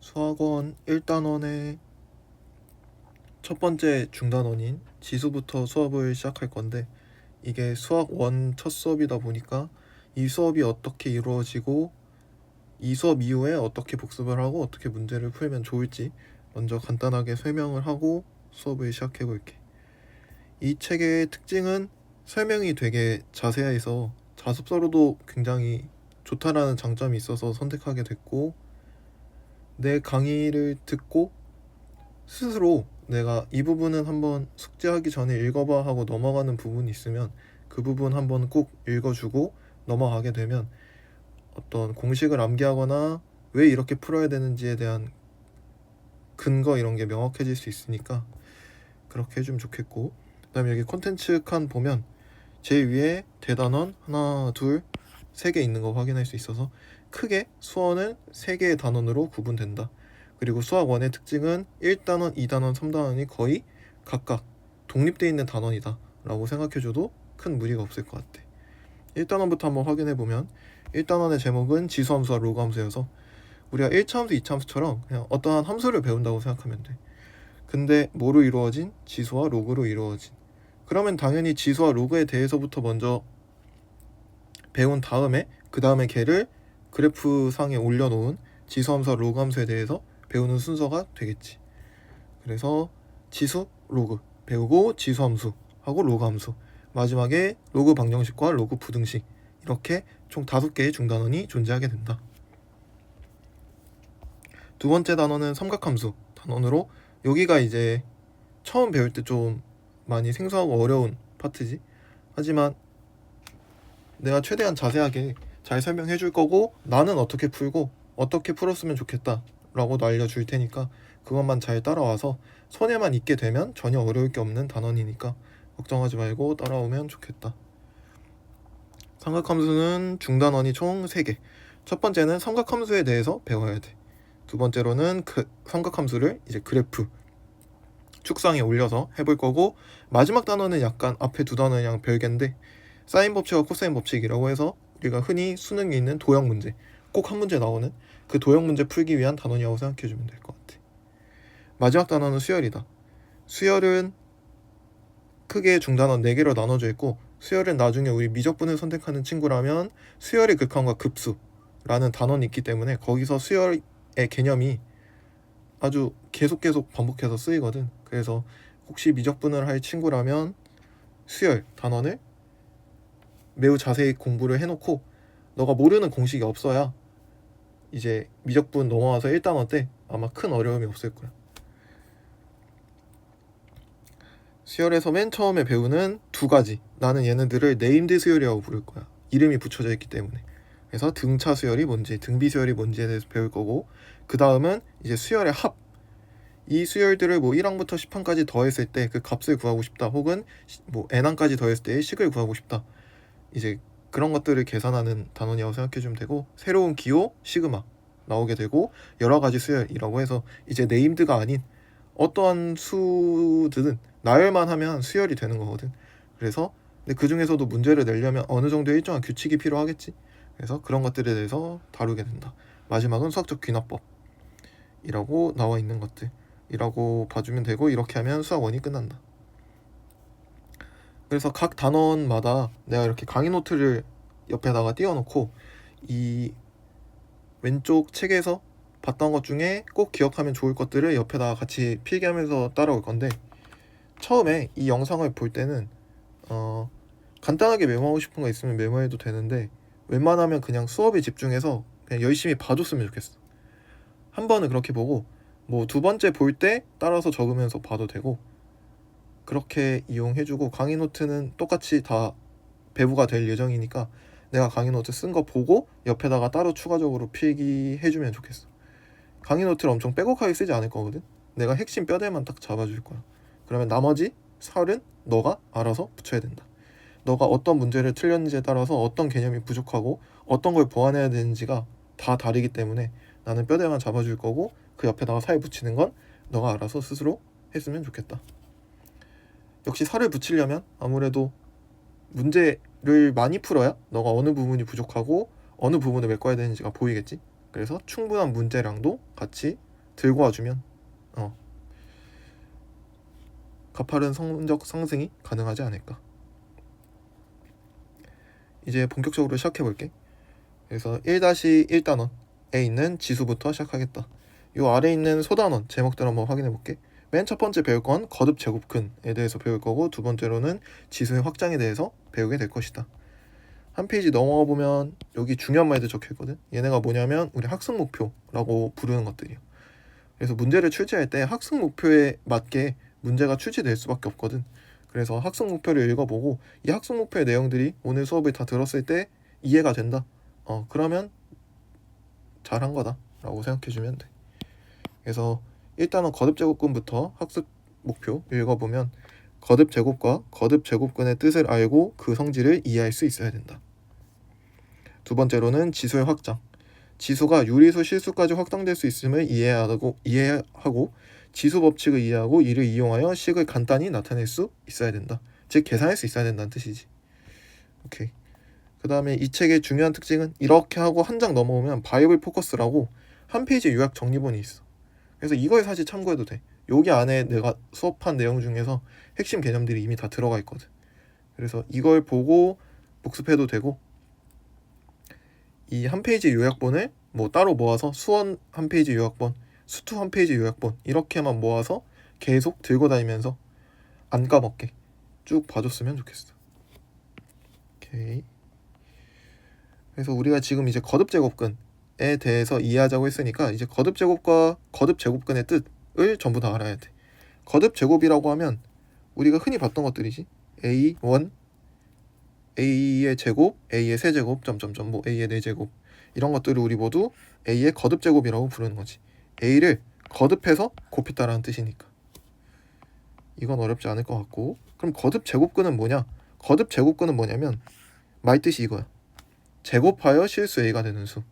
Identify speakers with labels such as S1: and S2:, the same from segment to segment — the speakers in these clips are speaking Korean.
S1: 수학원 1단원의 첫 번째 중단원인 지수부터 수업을 시작할 건데, 이게 수학 1 첫 수업이다 보니까 이 수업이 어떻게 이루어지고 이 수업 이후에 어떻게 복습을 하고 어떻게 문제를 풀면 좋을지 먼저 간단하게 설명을 하고 수업을 시작해 볼게. 이 책의 특징은 설명이 되게 자세해서 자습서로도 굉장히 좋다라는 장점이 있어서 선택하게 됐고, 내 강의를 듣고 스스로 내가 이 부분은 한번 숙제하기 전에 읽어봐 하고 넘어가는 부분이 있으면 그 부분 한번 꼭 읽어주고 넘어가게 되면 어떤 공식을 암기하거나 왜 이렇게 풀어야 되는지에 대한 근거 이런 게 명확해질 수 있으니까 그렇게 해주면 좋겠고, 그 다음에 여기 콘텐츠 칸 보면 제일 위에 대단원 하나 둘 세 개 있는 거 확인할 수 있어서 크게 수원은 3개의 단원으로 구분된다. 그리고 수학 1의 특징은 1단원, 2단원, 3단원이 거의 각각 독립되어 있는 단원이다 라고 생각해줘도 큰 무리가 없을 것 같아. 1단원부터 한번 확인해보면 1단원의 제목은 지수함수와 로그함수여서 우리가 1차함수, 2차함수처럼 그냥 어떠한 함수를 배운다고 생각하면 돼. 근데 뭐로 이루어진? 지수와 로그로 이루어진. 그러면 당연히 지수와 로그에 대해서부터 먼저 배운 다음에 그 다음에 걔를 그래프 상에 올려놓은 지수함수와 로그함수에 대해서 배우는 순서가 되겠지. 그래서 지수, 로그 배우고 지수함수 하고 로그함수, 마지막에 로그 방정식과 로그 부등식, 이렇게 총 5개의 중단원이 존재하게 된다. 두 번째 단원은 삼각함수 단원으로, 여기가 이제 처음 배울 때 좀 많이 생소하고 어려운 파트지. 하지만 내가 최대한 자세하게 잘 설명해 줄 거고, 나는 어떻게 풀고 어떻게 풀었으면 좋겠다 라고 알려줄 테니까 그것만 잘 따라와서 손에만 익게 되면 전혀 어려울 게 없는 단원이니까 걱정하지 말고 따라오면 좋겠다. 삼각함수는 중단원이 총 3개. 첫 번째는 삼각함수에 대해서 배워야 돼. 두 번째로는 그 삼각함수를 이제 그래프 축상에 올려서 해볼 거고, 마지막 단원은 약간 앞에 두 단원이랑 별개인데 사인 법칙과 코사인 법칙이라고 해서 우리가 흔히 수능에 있는 도형 문제, 꼭 한 문제 나오는 그 도형 문제 풀기 위한 단원이라고 생각해주면 될 것 같아. 마지막 단원은 수열이다. 수열은 크게 중단원 4개로 나눠져 있고, 수열은 나중에 우리 미적분을 선택하는 친구라면 수열의 극한과 급수라는 단원이 있기 때문에 거기서 수열의 개념이 아주 계속 반복해서 쓰이거든. 그래서 혹시 미적분을 할 친구라면 수열 단원을 매우 자세히 공부를 해놓고, 너가 모르는 공식이 없어야 이제 미적분 넘어와서 1단원 때 아마 큰 어려움이 없을 거야. 수열에서 맨 처음에 배우는 2가지, 나는 얘네들을 네임드 수열이라고 부를 거야. 이름이 붙여져 있기 때문에. 그래서 등차 수열이 뭔지, 등비 수열이 뭔지에 대해서 배울 거고, 그 다음은 이제 수열의 합, 이 수열들을 뭐 1항부터 10항까지 더했을 때 그 값을 구하고 싶다, 혹은 뭐 n항까지 더했을 때의 식을 구하고 싶다, 이제 그런 것들을 계산하는 단원이라고 생각해주면 되고, 새로운 기호 시그마 나오게 되고, 여러가지 수열이라고 해서 이제 네임드가 아닌 어떠한 수들은 나열만 하면 수열이 되는 거거든. 그래서 근데 그 중에서도 문제를 내려면 어느 정도 일정한 규칙이 필요하겠지. 그래서 그런 것들에 대해서 다루게 된다. 마지막은 수학적 귀납법이라고 나와 있는 것들이라고 봐주면 되고, 이렇게 하면 수학 1이 끝난다. 그래서 각 단원마다 내가 이렇게 강의 노트를 옆에다가 띄워놓고 이 왼쪽 책에서 봤던 것 중에 꼭 기억하면 좋을 것들을 옆에다가 같이 필기하면서 따라올 건데, 처음에 이 영상을 볼 때는 간단하게 메모하고 싶은 거 있으면 메모해도 되는데, 웬만하면 그냥 수업에 집중해서 그냥 열심히 봐줬으면 좋겠어. 한 번은 그렇게 보고 뭐 두 번째 볼 때 따라서 적으면서 봐도 되고, 그렇게 이용해주고, 강의 노트는 똑같이 다 배부가 될 예정이니까 내가 강의 노트 쓴 거 보고 옆에다가 따로 추가적으로 필기해주면 좋겠어. 강의 노트를 엄청 빼곡하게 쓰지 않을 거거든. 내가 핵심 뼈대만 딱 잡아줄 거야. 그러면 나머지 살은 너가 알아서 붙여야 된다. 너가 어떤 문제를 틀렸는지에 따라서 어떤 개념이 부족하고 어떤 걸 보완해야 되는지가 다 다르기 때문에 나는 뼈대만 잡아줄 거고, 그 옆에다가 살 붙이는 건 너가 알아서 스스로 했으면 좋겠다. 역시 살을 붙이려면 아무래도 문제를 많이 풀어야 너가 어느 부분이 부족하고 어느 부분을 메꿔야 되는지가 보이겠지. 그래서 충분한 문제량도 같이 들고 와주면 가파른 성적 상승이 가능하지 않을까. 이제 본격적으로 시작해볼게. 그래서 1-1단원에 있는 지수부터 시작하겠다. 요 아래에 있는 소단원 제목들 한번 확인해볼게. 맨 첫 번째 배울 건 거듭 제곱근에 대해서 배울 거고, 두 번째로는 지수의 확장에 대해서 배우게 될 것이다. 한 페이지 넘어가 보면 여기 중요한 말들 적혀있거든. 얘네가 뭐냐면 우리 학습 목표라고 부르는 것들이야. 그래서 문제를 출제할 때 학습 목표에 맞게 문제가 출제될 수밖에 없거든. 그래서 학습 목표를 읽어보고 이 학습 목표의 내용들이 오늘 수업을 다 들었을 때 이해가 된다. 그러면 잘한 거다 라고 생각해주면 돼. 그래서 일단은 거듭제곱근부터 학습 목표 읽어보면 거듭제곱과 거듭제곱근의 뜻을 알고 그 성질을 이해할 수 있어야 된다. 두 번째로는 지수의 확장. 지수가 유리수 실수까지 확장될 수 있음을 이해하고 지수 법칙을 이해하고 이를 이용하여 식을 간단히 나타낼 수 있어야 된다. 즉 계산할 수 있어야 된다는 뜻이지. 오케이. 그 다음에 이 책의 중요한 특징은 이렇게 하고 한 장 넘어오면 바이블 포커스라고 한 페이지 요약 정리본이 있어. 그래서 이걸 사실 참고해도 돼. 여기 안에 내가 수업한 내용 중에서 핵심 개념들이 이미 다 들어가 있거든. 그래서 이걸 보고 복습해도 되고, 이 한 페이지 요약본을 뭐 따로 모아서 수원 한 페이지 요약본, 수투 한 페이지 요약본 이렇게만 모아서 계속 들고 다니면서 안 까먹게 쭉 봐줬으면 좋겠어. 오케이. 그래서 우리가 지금 이제 거듭제곱근에 대해서 이해하자고 했으니까 이제 거듭제곱과 거듭제곱근의 뜻을 전부 다 알아야 돼. 거듭제곱이라고 하면 우리가 흔히 봤던 것들이지. A1, A의 제곱, A의 세제곱, 점점점, 뭐 A의 4제곱 이런 것들을 우리 모두 A의 거듭제곱이라고 부르는 거지. A를 거듭해서 곱했다라는 뜻이니까 이건 어렵지 않을 것 같고, 그럼 거듭제곱근은 뭐냐? 거듭제곱근은 뭐냐면 말뜻이 이거야. 제곱하여 실수 A가 되는 수.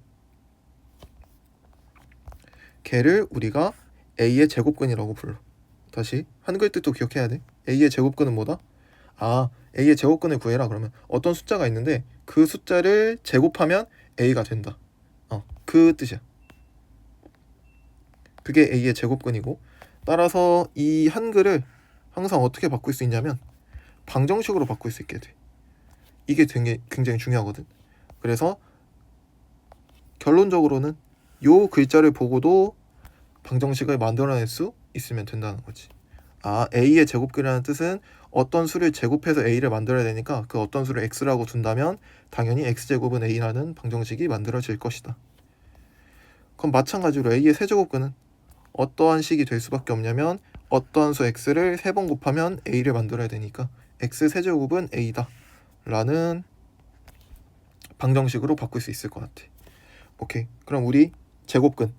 S1: 걔를 우리가 A의 제곱근이라고 불러. 다시 한글 뜻도 기억해야 돼. A의 제곱근은 뭐다? A의 제곱근을 구해라. 그러면 어떤 숫자가 있는데 그 숫자를 제곱하면 A가 된다. 그 뜻이야. 그게 A의 제곱근이고, 따라서 이 한글을 항상 어떻게 바꿀 수 있냐면 방정식으로 바꿀 수 있게 돼. 이게 굉장히 중요하거든. 그래서 결론적으로는 요 글자를 보고도 방정식을 만들어낼 수 있으면 된다는 거지. A의 제곱근이라는 뜻은 어떤 수를 제곱해서 A를 만들어야 되니까 그 어떤 수를 X라고 둔다면 당연히 X제곱은 A라는 방정식이 만들어질 것이다. 그럼 마찬가지로 A의 세제곱근은 어떠한 식이 될 수밖에 없냐면 어떠한 수 X를 3번 곱하면 A를 만들어야 되니까 X 세제곱은 A다 라는 방정식으로 바꿀 수 있을 것 같아. 오케이. 그럼 우리 제곱근에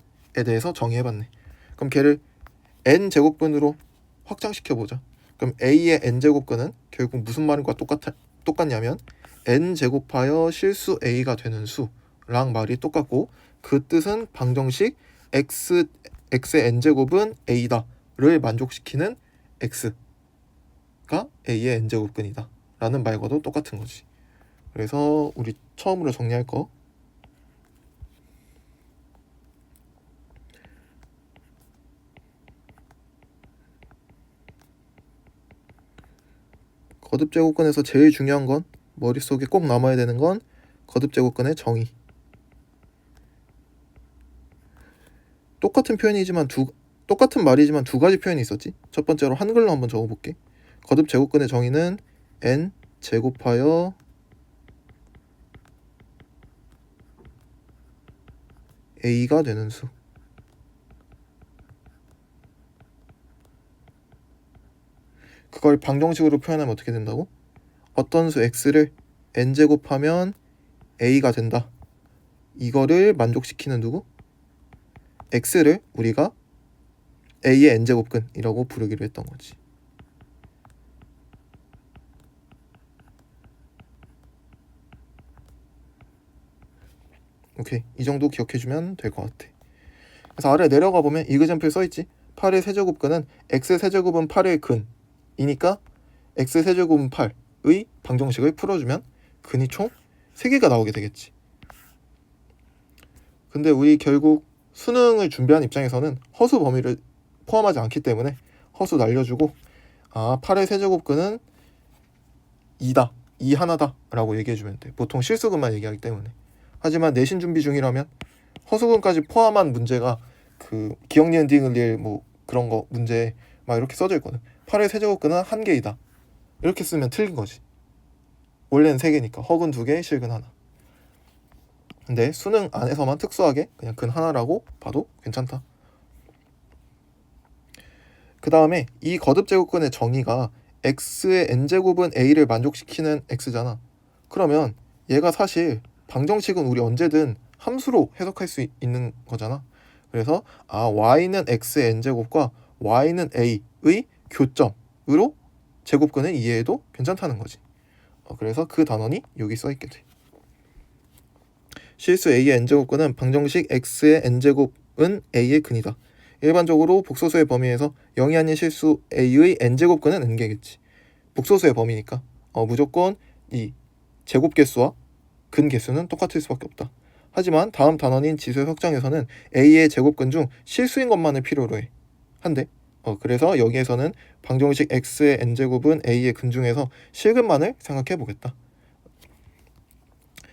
S1: 대해서 정의해봤네. 그럼 걔를 n제곱근으로 확장시켜보자. 그럼 A의 n제곱근은 결국 무슨 말과 똑같냐면 n제곱하여 실수 A가 되는 수랑 말이 똑같고, 그 뜻은 방정식 x의 n제곱은 A다를 만족시키는 x가 A의 n제곱근이다 라는 말과도 똑같은 거지. 그래서 우리 처음으로 정리할 거, 거듭제곱근에서 제일 중요한 건, 머릿속에 꼭 남아야 되는 건 거듭제곱근의 정의. 똑같은 말이지만 두 가지 표현이 있었지. 첫 번째로 한글로 한번 적어볼게. 거듭제곱근의 정의는 n 제곱하여 A가 되는 수. 그걸 방정식으로 표현하면 어떻게 된다고? 어떤 수 x를 n제곱하면 A가 된다. 이거를 만족시키는 누구? x를 우리가 A의 n제곱근이라고 부르기로 했던 거지. 오케이. 이 정도 기억해주면 될 것 같아. 그래서 아래 내려가 보면 이그젠플 써있지. 8의 세제곱근은 x 세제곱은 8의 근이니까 x 세제곱은 8의 방정식을 풀어주면 근이 총 3개가 나오게 되겠지. 근데 우리 결국 수능을 준비한 입장에서는 허수 범위를 포함하지 않기 때문에 허수 날려주고 8의 세제곱근은 2다, 2 하나다 라고 얘기해주면 돼. 보통 실수근만 얘기하기 때문에. 하지만 내신 준비 중이라면 허수근까지 포함한 문제가 그 기억 니은 디귿 리을 뭐 그런 거 문제 막 이렇게 써져 있거든. 8의 세제곱근은 1개이다 이렇게 쓰면 틀린 거지. 원래는 3개니까 허근 2개, 실근 하나. 근데 수능 안에서만 특수하게 그냥 근 하나라고 봐도 괜찮다. 그 다음에 이 거듭제곱근의 정의가 x의 n제곱은 a를 만족시키는 x잖아. 그러면 얘가 사실 방정식은 우리 언제든 함수로 해석할 수 있는 거잖아. 그래서 y는 x의 n제곱과 y는 a의 교점으로 제곱근을 이해해도 괜찮다는 거지. 그래서 그 단원이 여기 써있게 돼. 실수 a의 n제곱근은 방정식 x의 n제곱은 a의 근이다. 일반적으로 복소수의 범위에서 0이 아닌 실수 a의 n제곱근은 n개겠지. 복소수의 범위니까 무조건 이 제곱 개수와 근 개수는 똑같을 수밖에 없다. 하지만 다음 단원인 지수의 확장에서는 a의 제곱근 중 실수인 것만을 필요로 한대. 그래서 여기에서는 방정식 x의 n제곱은 a의 근 중에서 실근만을 생각해 보겠다.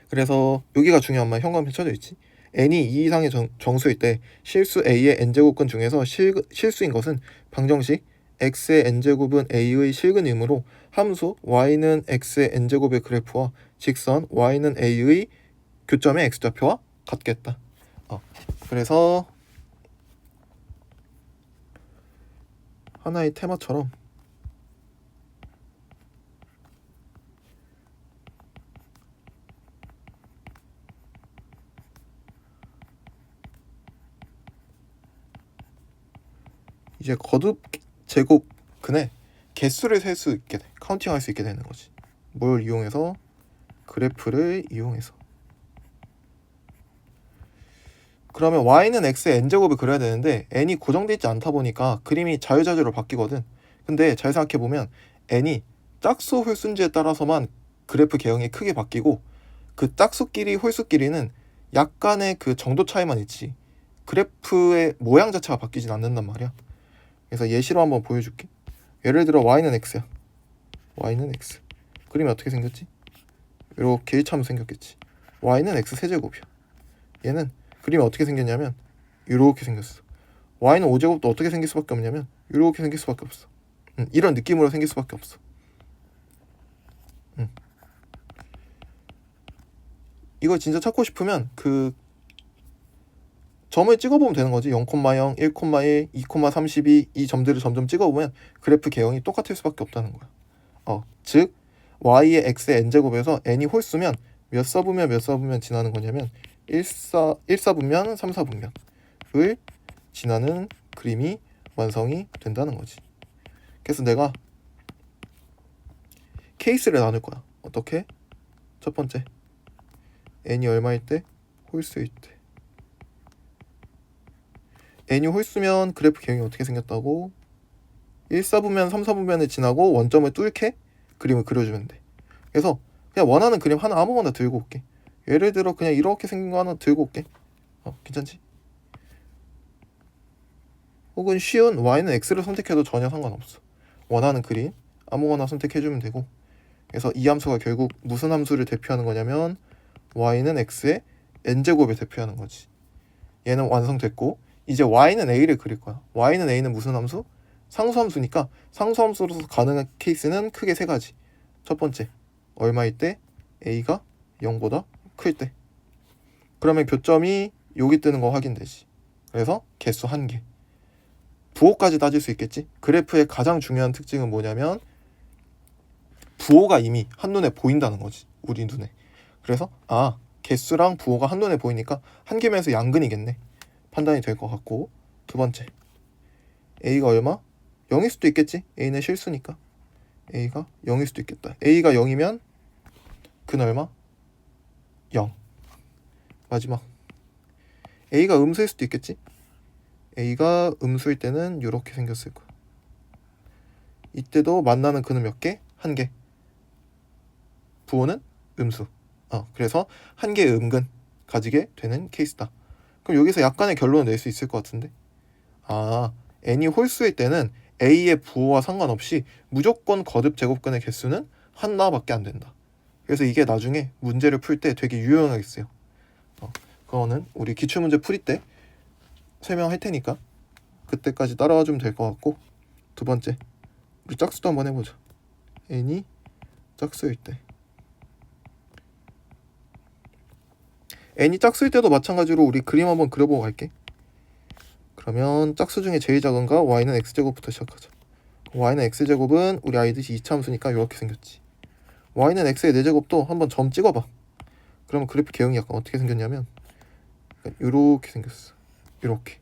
S1: 그래서 여기가 중요한 말 현관표 쳐져 있지. n이 2 이상의 정수일 때 실수 a의 n제곱근 중에서 실수인 것은 방정식 x의 n제곱은 a의 실근이므로 함수 y는 x의 n제곱의 그래프와 직선 y는 a의 교점의 x좌표와 같겠다. 그래서 하나의 테마처럼 이제 거듭 제곱근의 개수를 셀 수 있게 돼. 카운팅할 수 있게 되는 거지. 뭘 이용해서? 그래프를 이용해서. 그러면 y는 x의 n제곱을 그려야 되는데 n이 고정되어 있지 않다 보니까 그림이 자유자재로 바뀌거든. 근데 잘 생각해보면 n이 짝수 홀수인지에 따라서만 그래프 개형이 크게 바뀌고 그 짝수끼리 홀수끼리는 약간의 그 정도 차이만 있지 그래프의 모양 자체가 바뀌진 않는단 말이야. 그래서 예시로 한번 보여줄게. 예를 들어 y는 x야. y는 x. 그림이 어떻게 생겼지? 이렇게 일차함수 생겼겠지. y는 x 세제곱이야. 얘는 그림이 어떻게 생겼냐면 이렇게 생겼어. y는 5제곱도 어떻게 생길 수밖에 없냐면 이렇게 생길 수밖에 없어. 이런 느낌으로 생길 수밖에 없어. 이거 진짜 찾고 싶으면 그 점을 찍어보면 되는 거지. 0,0, 1,1, 2,32 이 점들을 점점 찍어보면 그래프 개형이 똑같을 수밖에 없다는 거야. 즉 y의 x의 n제곱에서 n이 홀수면 몇 사분면 몇 사분면 지나는 거냐면 1사분면 3사분면을 지나는 그림이 완성이 된다는 거지. 그래서 내가 케이스를 나눌 거야. 어떻게? 첫 번째 n이 얼마일 때? 홀수일 때. n이 홀수면 그래프 개형이 어떻게 생겼다고? 1사분면 3사분면을 지나고 원점을 뚫게 그림을 그려주면 돼. 그래서 그냥 원하는 그림 하나 아무거나 들고 올게. 예를 들어 그냥 이렇게 생긴 거 하나 들고 올게. 괜찮지? 혹은 쉬운 y는 x를 선택해도 전혀 상관없어. 원하는 그림 아무거나 선택해주면 되고. 그래서 이 함수가 결국 무슨 함수를 대표하는 거냐면 y는 x의 n제곱을 대표하는 거지. 얘는 완성됐고 이제 y는 a를 그릴 거야. y는 a는 무슨 함수? 상수함수니까 상수함수로서 가능한 케이스는 크게 3가지. 첫 번째, 얼마일 때? a가 0보다 클 때. 그러면 교점이 여기 뜨는 거 확인되지. 그래서 개수 1개. 부호까지 따질 수 있겠지. 그래프의 가장 중요한 특징은 뭐냐면 부호가 이미 한눈에 보인다는 거지. 우리 눈에. 그래서 개수랑 부호가 한눈에 보이니까 한 개면서 양근이겠네. 판단이 될 것 같고. 두 번째, a가 얼마? 0일 수도 있겠지. a는 실수니까 a가 0일 수도 있겠다. a가 0이면 근 얼마? 0. 마지막, a가 음수일 수도 있겠지. a가 음수일 때는 이렇게 생겼을 거야. 이때도 만나는 근은 몇 개? 1개. 부호는 음수. 그래서 1개의 음근 가지게 되는 케이스다. 그럼 여기서 약간의 결론을 낼 수 있을 것 같은데, n이 홀수일 때는 a의 부호와 상관없이 무조건 거듭 제곱근의 개수는 하나밖에 안 된다. 그래서 이게 나중에 문제를 풀 때 되게 유용하겠어요. 그거는 우리 기출문제 풀이 때 설명할 테니까 그때까지 따라와 주면 될 것 같고, 두 번째, 우리 짝수도 한번 해보자. n이 짝수일 때, n이 짝수일 때도 마찬가지로 우리 그림 한번 그려보고 갈게. 그러면 짝수 중에 제일 작은 거 y는 x제곱부터 시작하자. y는 x제곱은 우리 알듯이 2차함수니까 이렇게 생겼지. y는 x의 4제곱도 한번 점 찍어봐. 그러면 그래프 개형이 약간 어떻게 생겼냐면 이렇게 생겼어. 이렇게.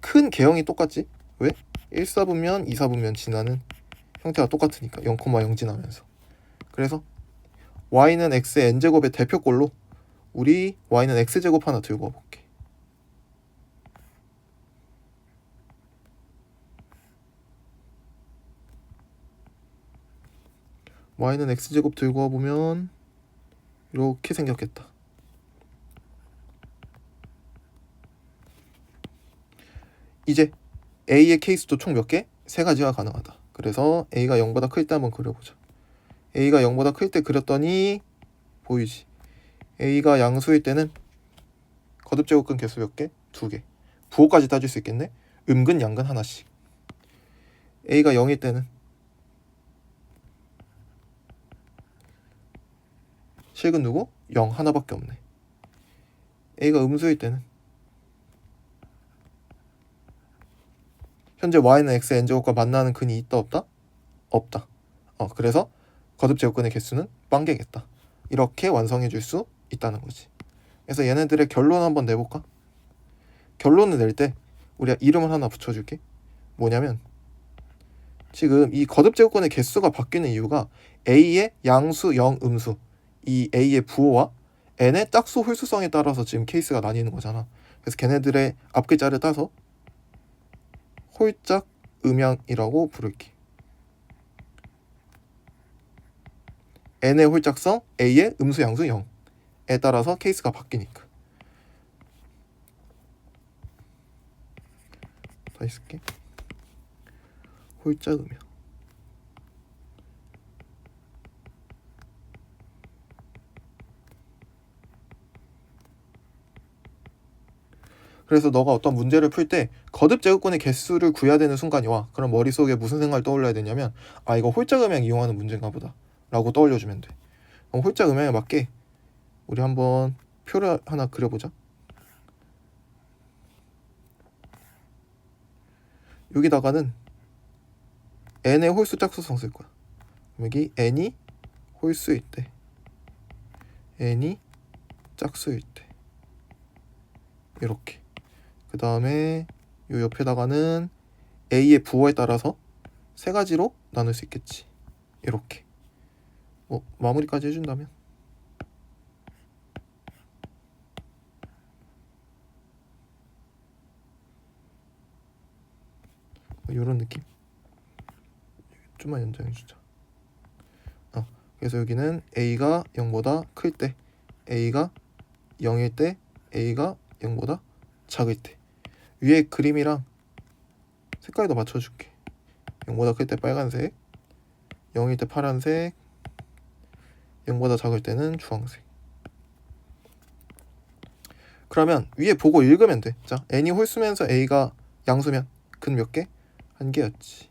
S1: 큰 개형이 똑같지? 왜? 1사분면 2사분면 지나는 형태가 똑같으니까 0,0 지나면서. 그래서 y는 x의 n제곱의 대표꼴로 우리 y는 x제곱 하나 들고 와볼게. y는 x제곱 들고 와보면 이렇게 생겼겠다. 이제 a의 케이스도 총 몇 개? 3가지가 가능하다. 그래서 a가 0보다 클 때 한번 그려보자. a가 0보다 클 때 그렸더니 보이지? a가 양수일 때는 거듭제곱근 개수 몇 개? 2개. 부호까지 따질 수 있겠네? 음근, 양근 하나씩. a가 0일 때는 실근 누구? 0 하나밖에 없네. a가 음수일 때는 현재 y는 x의 n제곱과 만나는 근이 있다 없다? 없다. 그래서 거듭제곱근의 개수는 빵개겠다. 이렇게 완성해 줄 수 있다는 거지. 그래서 얘네들의 결론 한번 내볼까? 결론을 낼 때 우리가 이름을 하나 붙여줄게. 뭐냐면 지금 이 거듭제곱근의 개수가 바뀌는 이유가 a의 양수, 영, 음수, 이 a의 부호와 n의 짝수 홀수성에 따라서 지금 케이스가 나뉘는 거잖아. 그래서 걔네들의 앞글자를 따서 홀짝 음양이라고 부를게. n의 홀짝성, a의 음수, 양수, 0에 따라서 케이스가 바뀌니까. 다시 쓸게. 홀짝 음양. 그래서 너가 어떤 문제를 풀 때 거듭제곱근의 개수를 구해야 되는 순간이 와. 그럼 머릿속에 무슨 생각을 떠올려야 되냐면 이거 홀짝 음양 이용하는 문제인가 보다 라고 떠올려주면 돼. 그럼 홀짝 음양에 맞게 우리 한번 표를 하나 그려보자. 여기다가는 n의 홀수 짝수성 쓸 거야. 여기 n이 홀수일 때, n이 짝수일 때 이렇게. 그 다음에 요 옆에다가는 a의 부호에 따라서 3가지로 나눌 수 있겠지. 이렇게. 마무리까지 해준다면 이런 느낌. 좀만 연장해주자. 그래서 여기는 a가 0보다 클 때, a가 0일 때, a가 0보다 작을 때. 위에 그림이랑 색깔도 맞춰줄게. 0보다 클 때 빨간색, 0일 때 파란색, 0보다 작을 때는 주황색. 그러면 위에 보고 읽으면 돼. 자, n이 홀수면서 a가 양수면 근 몇 개? 1개였지.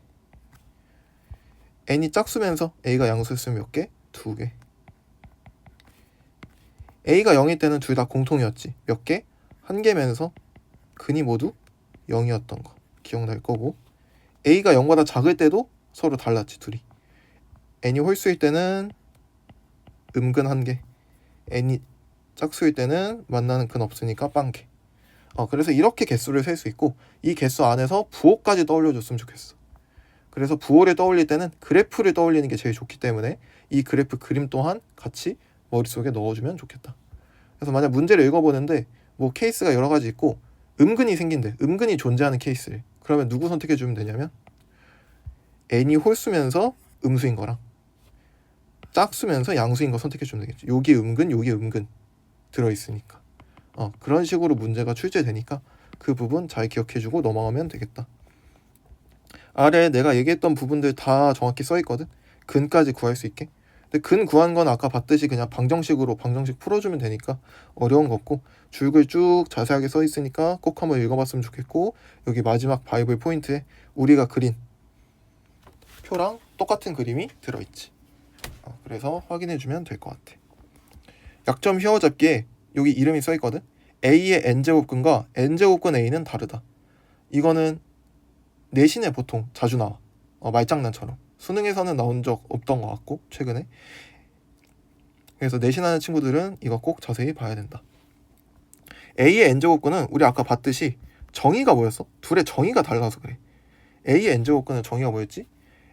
S1: n이 짝수면서 a가 양수였으면 몇 개? 2개. a가 0일 때는 둘 다 공통이었지. 몇 개? 1개면서 근이 모두 0이었던 거 기억날 거고, a가 0보다 작을 때도 서로 달랐지, 둘이. n이 홀수일 때는 음근 1개, n이 짝수일 때는 만나는 근 없으니까 빵개. 그래서 이렇게 개수를 셀 수 있고, 이 개수 안에서 부호까지 떠올려줬으면 좋겠어. 그래서 부호를 떠올릴 때는 그래프를 떠올리는 게 제일 좋기 때문에 이 그래프 그림 또한 같이 머릿속에 넣어주면 좋겠다. 그래서 만약 문제를 읽어보는데 뭐 케이스가 여러 가지 있고 음근이 생긴대. 음근이 존재하는 케이스를. 그러면 누구 선택해주면 되냐면 n이 홀수면서 음수인 거랑 짝수면서 양수인 거 선택해주면 되겠지. 여기 음근, 여기 음근 들어있으니까. 그런 식으로 문제가 출제되니까 그 부분 잘 기억해주고 넘어가면 되겠다. 아래 내가 얘기했던 부분들 다 정확히 써있거든. 근까지 구할 수 있게. 근데 근 구한 건 아까 봤듯이 그냥 방정식 풀어주면 되니까 어려운 거 없고, 줄글 쭉 자세하게 써있으니까 꼭 한번 읽어봤으면 좋겠고, 여기 마지막 바이블 포인트에 우리가 그린 표랑 똑같은 그림이 들어있지. 그래서 확인해주면 될 것 같아. 약점 휘어잡기에 여기 이름이 써있거든. A의 n제곱근과 n제곱근 A는 다르다. 이거는 내신에 보통 자주 나와. 말장난처럼. 수능에서는 나온 적 없던 것 같고 최근에. 그래서 내신하는 친구들은 이거 꼭 자세히 봐야 된다. A의 n제곱근은 우리 아까 봤듯이 정의가 뭐였어? 둘의 정의가 달라서 그래. A의 n제곱근은 정의가 뭐였지?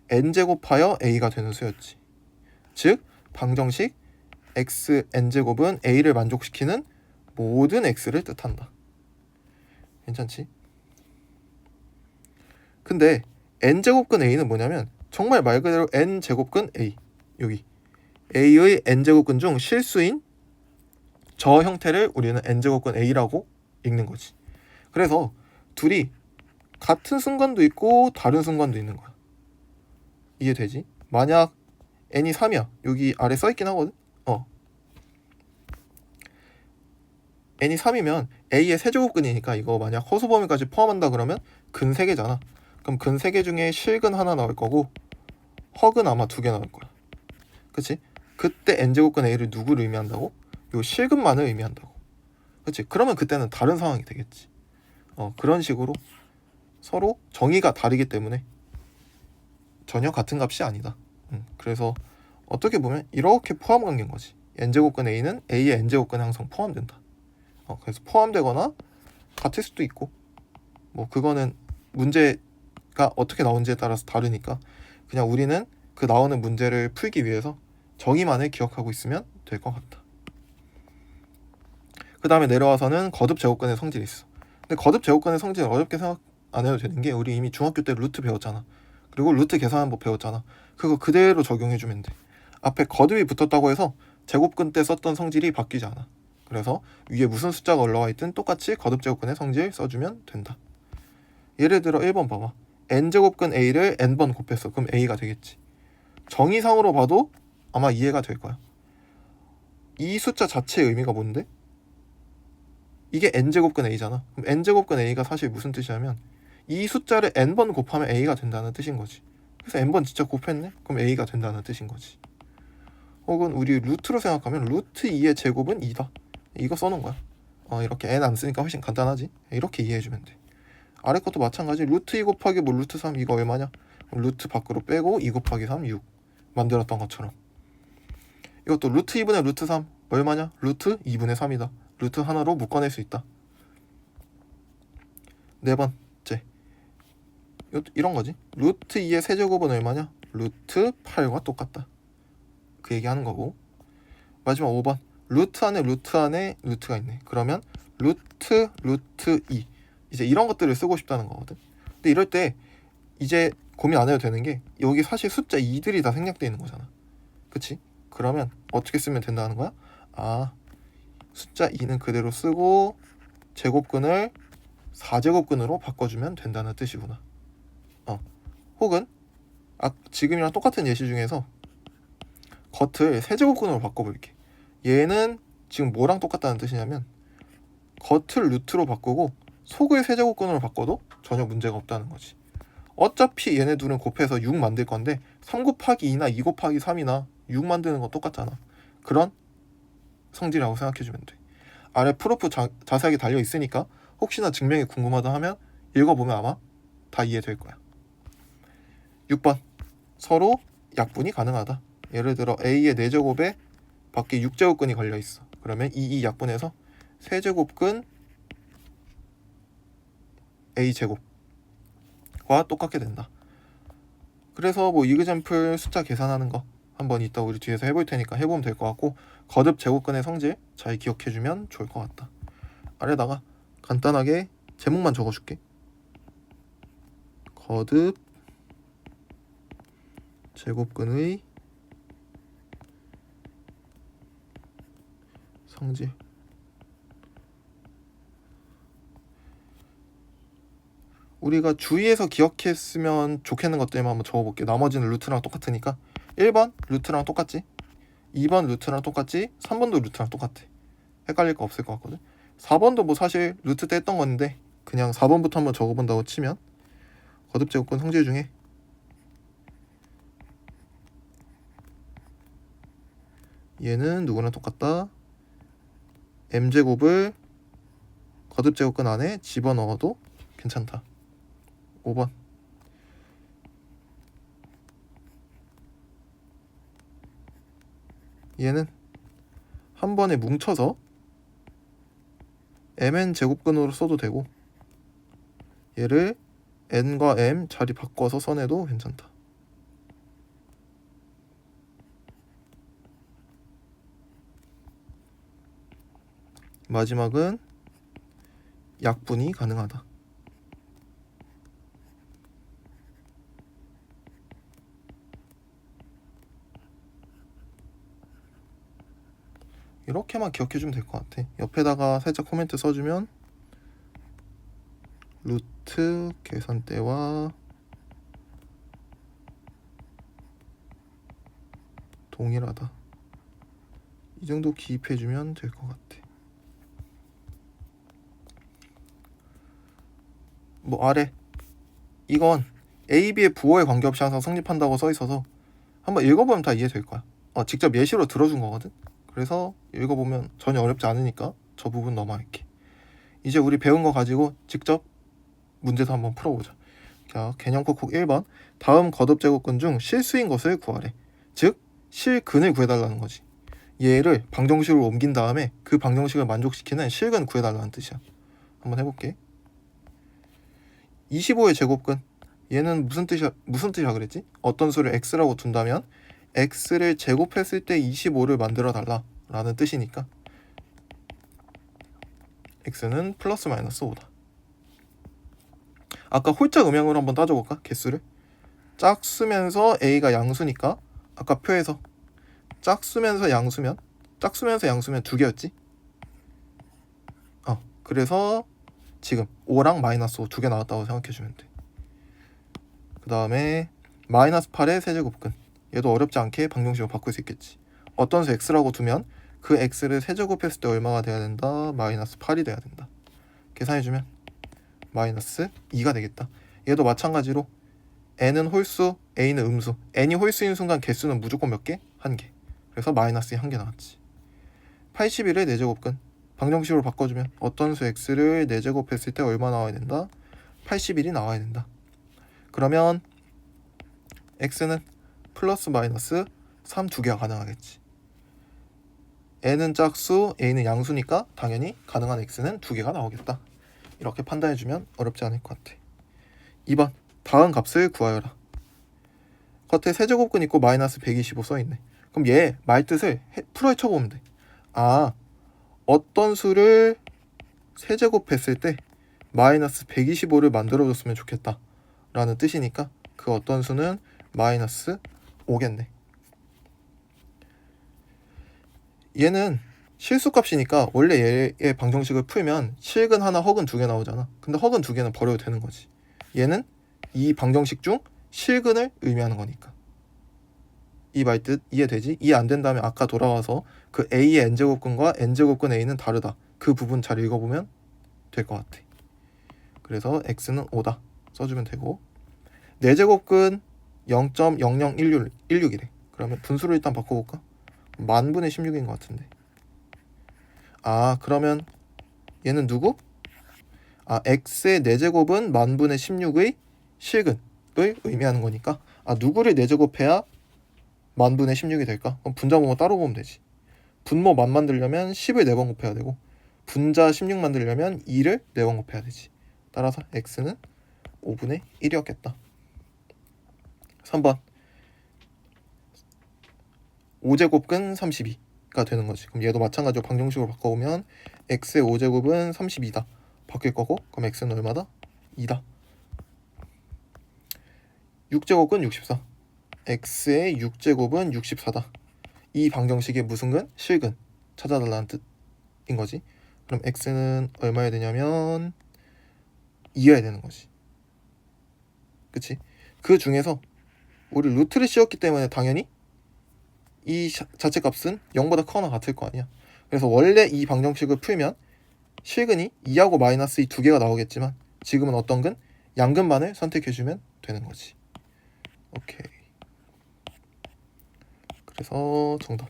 S1: n제곱하여 A가 되는 수였지. 즉 방정식 x n제곱은 A를 만족시키는 모든 x를 뜻한다. 괜찮지? 근데 n제곱근 A는 뭐냐면 정말 말 그대로 n제곱근 A, 여기 A의 n제곱근 중 실수인 저 형태를 우리는 n제곱근 A라고 읽는 거지. 그래서 둘이 같은 순간도 있고 다른 순간도 있는 거야. 이해되지? 만약 n이 3이야. 여기 아래 써있긴 하거든. n이 3이면 A의 세제곱근이니까 이거 만약 허수 범위까지 포함한다 그러면 근 3개잖아. 그럼 근 3개 중에 실근 하나 나올 거고 허근 아마 2개 나올 거야. 그치? 그때 n제곱근 A를 누구를 의미한다고? 요 실근만을 의미한다고. 그치? 그러면 그때는 다른 상황이 되겠지. 그런 식으로 서로 정의가 다르기 때문에 전혀 같은 값이 아니다. 그래서 어떻게 보면 이렇게 포함 관계인 거지. n제곱근 A는 A의 n제곱근에 항상 포함된다. 그래서 포함되거나 같을 수도 있고, 뭐 그거는 문제가 어떻게 나온지에 따라서 다르니까 그냥 우리는 그 나오는 문제를 풀기 위해서 정의만을 기억하고 있으면 될 것 같다. 그 다음에 내려와서는 거듭 제곱근의 성질이 있어. 근데 거듭 제곱근의 성질은 어렵게 생각 안 해도 되는 게 우리 이미 중학교 때 루트 배웠잖아. 그리고 루트 계산한 법 배웠잖아. 그거 그대로 적용해주면 돼. 앞에 거듭이 붙었다고 해서 제곱근 때 썼던 성질이 바뀌지 않아. 그래서 위에 무슨 숫자가 올라와 있든 똑같이 거듭 제곱근의 성질 써주면 된다. 예를 들어 1번 봐봐. n제곱근 A를 n번 곱했어. 그럼 A가 되겠지. 정의상으로 봐도 아마 이해가 될 거야. 이 숫자 자체의 의미가 뭔데? 이게 n제곱근 A잖아. 그럼 n제곱근 A가 사실 무슨 뜻이냐면 이 숫자를 n번 곱하면 A가 된다는 뜻인 거지. 그래서 n번 진짜 곱했네? 그럼 A가 된다는 뜻인 거지. 혹은 우리 루트로 생각하면 루트 2의 제곱은 2다. 이거 써놓은 거야. 이렇게 n 안 쓰니까 훨씬 간단하지? 이렇게 이해해주면 돼. 아래 것도 마찬가지. 루트 2 곱하기 뭐 루트 3 이거 얼마냐? 루트 밖으로 빼고 2 곱하기 3 6 만들었던 것처럼. 이것도 루트 2분의 루트 3 얼마냐? 루트 2분의 3이다. 루트 하나로 묶어낼 수 있다. 네 번째, 이런 거지. 루트 2의 세제곱은 얼마냐? 루트 8과 똑같다. 그 얘기하는 거고. 마지막 5번, 루트 안에 루트가 있네. 그러면 루트 2, 이제 이런 것들을 쓰고 싶다는 거거든. 근데 이럴 때 이제 고민 안 해도 되는 게 여기 사실 숫자 2들이 다 생략되어 있는 거잖아. 그치? 그러면 어떻게 쓰면 된다는 거야? 숫자 2는 그대로 쓰고 제곱근을 4제곱근으로 바꿔주면 된다는 뜻이구나. 혹은 지금이랑 똑같은 예시 중에서 겉을 세제곱근으로 바꿔볼게. 얘는 지금 뭐랑 똑같다는 뜻이냐면 겉을 루트로 바꾸고 속을 세제곱근으로 바꿔도 전혀 문제가 없다는 거지. 어차피 얘네 둘은 곱해서 6 만들 건데 3 곱하기 2나 2 곱하기 3이나 6 만드는 거 똑같잖아. 그런 성질이라고 생각해주면 돼. 아래 프로프 자세하게 달려 있으니까 혹시나 증명이 궁금하다 하면 읽어보면 아마 다 이해될 거야. 6번, 서로 약분이 가능하다. 예를 들어 A의 4제곱에 밖에 6제곱근이 걸려있어. 그러면 이 약분해서 세제곱근 A제곱과 똑같게 된다. 그래서 뭐 이그젬플 숫자 계산하는 거 한번 이따 우리 뒤에서 해볼 테니까 해보면 될 것 같고, 거듭 제곱근의 성질 잘 기억해주면 좋을 것 같다. 아래다가 간단하게 제목만 적어줄게. 거듭 제곱근의 성질. 우리가 주의해서 기억했으면 좋겠는 것들만 한번 적어볼게. 나머지는 루트랑 똑같으니까. 1번 루트랑 똑같지, 2번 루트랑 똑같지, 3번도 루트랑 똑같아. 헷갈릴 거 없을 것 같거든. 4번도 뭐 사실 루트 때 했던 건데 그냥 4번부터 한번 적어본다고 치면 거듭제곱근 성질 중에 얘는 누구랑 똑같다. m제곱을 거듭제곱근 안에 집어넣어도 괜찮다. 5번. 얘는 한 번에 뭉쳐서 mn 제곱근으로 써도 되고 얘를 n과 m 자리 바꿔서 써내도 괜찮다. 마지막은 약분이 가능하다. 이렇게만 기억해주면 될 것 같아. 옆에다가 살짝 코멘트 써주면 루트 계산대와 동일하다. 이 정도 기입해주면 될 것 같아. 뭐 아래 이건 A, B의 부호에 관계없이 항상 성립한다고 써있어서 한번 읽어보면 다 이해될 거야. 직접 예시로 들어준 거거든. 그래서 읽어보면 전혀 어렵지 않으니까 저 부분 넘어갈게. 이제 우리 배운 거 가지고 직접 문제도 한번 풀어보자. 자, 개념 콕콕 1번. 다음 거듭제곱근 중 실수인 것을 구하래. 즉 실근을 구해달라는 거지. 얘를 방정식으로 옮긴 다음에 그 방정식을 만족시키는 실근 구해달라는 뜻이야. 한번 해볼게. 25의 제곱근, 얘는 무슨 뜻이야 그랬지? 어떤 수를 x라고 둔다면 x를 제곱했을 때 25를 만들어 달라 라는 뜻이니까 x는 플러스 마이너스 5다. 아까 홀짝 음양으로 한번 따져볼까? 개수를 짝수면서 a가 양수니까 아까 표에서 짝수면서 양수면 두 개였지? 그래서 지금 5랑 마이너스 5 두 개 나왔다고 생각해주면 돼. 그 다음에 마이너스 8의 세제곱근, 얘도 어렵지 않게 방정식으로 바꿀 수 있겠지. 어떤 수 x라고 두면 그 x를 세제곱했을 때 얼마가 돼야 된다? 마이너스 8이 돼야 된다. 계산해주면 마이너스 2가 되겠다. 얘도 마찬가지로 n은 홀수, a는 음수. n이 홀수인 순간 개수는 무조건 몇 개? 1개. 그래서 마이너스 1개 나왔지. 81의 4제곱근, 방정식으로 바꿔주면 어떤 수 x를 4제곱했을 때 얼마 나와야 된다? 81이 나와야 된다. 그러면 x는 플러스 마이너스 3 두 개가 가능하겠지. n은 짝수, a는 양수니까 당연히 가능한 x는 두 개가 나오겠다. 이렇게 판단해주면 어렵지 않을 것 같아. 2번. 다음 값을 구하여라. 겉에 세제곱근 있고 마이너스 125 써있네. 그럼 얘 말뜻을 풀어 헤쳐보면 돼. 어떤 수를 세제곱했을 때 마이너스 125를 만들어줬으면 좋겠다 라는 뜻이니까 그 어떤 수는 마이너스 5겠네. 얘는 실수값이니까 원래 얘의 방정식을 풀면 실근 하나, 허근 두 개 나오잖아. 근데 허근 두 개는 버려도 되는 거지. 얘는 이 방정식 중 실근을 의미하는 거니까. 이 말뜻 이해되지? 이해 안 된다면 아까 돌아와서 그 A의 n제곱근과 n제곱근 A는 다르다. 그 부분 잘 읽어보면 될 것 같아. 그래서 x는 5다 써주면 되고 4제곱근 0.0016이래. 그러면 분수를 일단 바꿔볼까? 만분의 16인 것 같은데. 그러면 얘는 누구? x의 4제곱은 만분의 16의 실근을 의미하는 거니까 누구를 4제곱해야 만분의 16이 될까? 그럼 분자모모 따로 보면 되지. 분모 만 만들려면 10을 4번 곱해야 되고 분자 16 만들려면 2를 4번 곱해야 되지. 따라서 x는 5분의 1이었겠다. 3번 5제곱근 32가 되는 거지. 그럼 얘도 마찬가지로 방정식으로 바꿔보면 x의 5제곱은 32다. 바뀔 거고 그럼 x는 얼마다? 2다. 6제곱은 64. x의 6제곱은 64다. 이 방정식의 무슨 근? 실근 찾아달라는 뜻인 거지. 그럼 x는 얼마여야 되냐면 2여야 되는 거지. 그치? 그 중에서 우리 루트를 씌웠기 때문에 당연히 이 자체값은 0보다 크거나 같을 거 아니야. 그래서 원래 이 방정식을 풀면 실근이 2하고 마이너스 이 두 개가 나오겠지만 지금은 어떤 근? 양근만을 선택해주면 되는 거지. 오케이. 그래서 정답.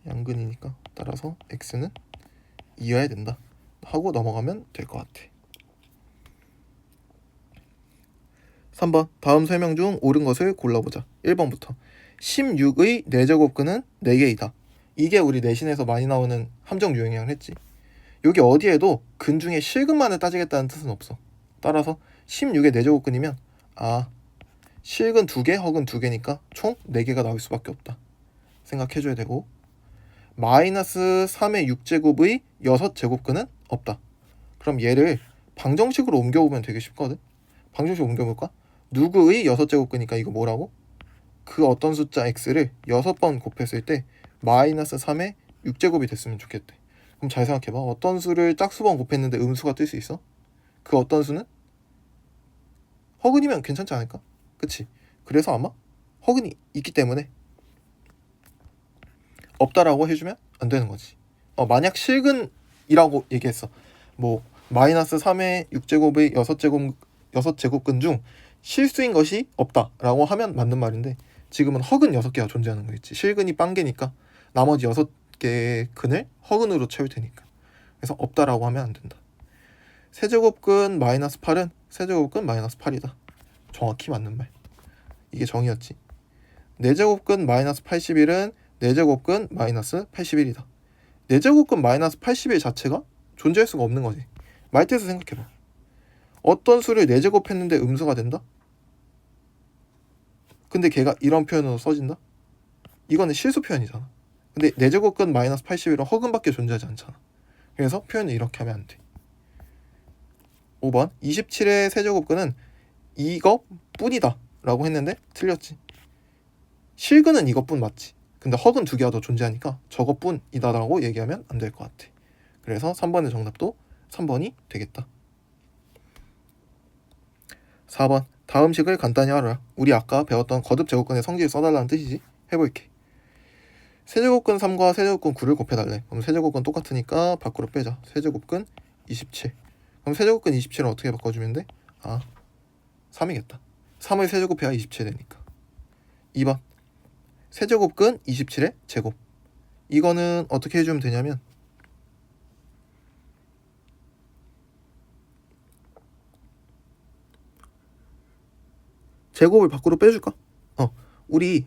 S1: 양근이니까 따라서 x는 2여야 된다 하고 넘어가면 될 것 같아. 3번 다음 설명 중 옳은 것을 골라보자. 1번부터 16의 4제곱근은 4개이다. 이게 우리 내신에서 많이 나오는 함정 유형이랑 했지. 여기 어디에도 근 중에 실근만을 따지겠다는 뜻은 없어. 따라서 16의 4제곱근이면 실근 2개, 허근 2개니까 총 4개가 나올 수밖에 없다 생각해줘야 되고, 마이너스 3의 6제곱의 6제곱근은 없다. 그럼 얘를 방정식으로 옮겨보면 되게 쉽거든. 방정식 옮겨볼까? 누구의 6제곱근이니까 이거 뭐라고? 그 어떤 숫자 x를 6번 곱했을 때 마이너스 3의 6제곱이 됐으면 좋겠대. 그럼 잘 생각해봐. 어떤 수를 짝수번 곱했는데 음수가 뜰 수 있어? 그 어떤 수는? 허근이면 괜찮지 않을까? 그치? 그래서 아마 허근이 있기 때문에 없다라고 해주면 안 되는 거지. 만약 실근이라고 얘기했어. 뭐 마이너스 3의 6제곱의 6제곱근 중 실수인 것이 없다라고 하면 맞는 말인데, 지금은 허근 6개가 존재하는 거겠지. 실근이 빵개니까 나머지 6개의 근을 허근으로 채울 테니까. 그래서 없다라고 하면 안 된다. 세제곱근 마이너스 8은 세제곱근 마이너스 8이다. 정확히 맞는 말. 이게 정의였지. 4제곱근 마이너스 81은 4제곱근 마이너스 81이다. 4제곱근 마이너스 81 자체가 존재할 수가 없는 거지. 말뜻을 생각해봐. 어떤 수를 4제곱했는데 음수가 된다? 근데 걔가 이런 표현으로 써진다? 이거는 실수 표현이잖아. 근데 4제곱근 마이너스 81은 허근밖에 존재하지 않잖아. 그래서 표현을 이렇게 하면 안 돼. 5번 27의 세제곱근은 이것뿐이다 라고 했는데 틀렸지. 실근은 이것뿐 맞지. 근데 허근 2개가 더 존재하니까 저것뿐이다 라고 얘기하면 안 될 것 같아. 그래서 3번의 정답도 3번이 되겠다. 4번 다음 식을 간단히 하라. 우리 아까 배웠던 거듭 제곱근의 성질을 써달라는 뜻이지. 해볼게. 세제곱근 3과 세제곱근 9를 곱해달래. 그럼 세제곱근 똑같으니까 밖으로 빼자. 세제곱근 27. 그럼 세제곱근 27은 어떻게 바꿔주면 돼? 3이겠다. 3을 세제곱해야 27 되니까. 2번 세제곱근 27의 제곱. 이거는 어떻게 해주면 되냐면 제곱을 밖으로 빼줄까? 우리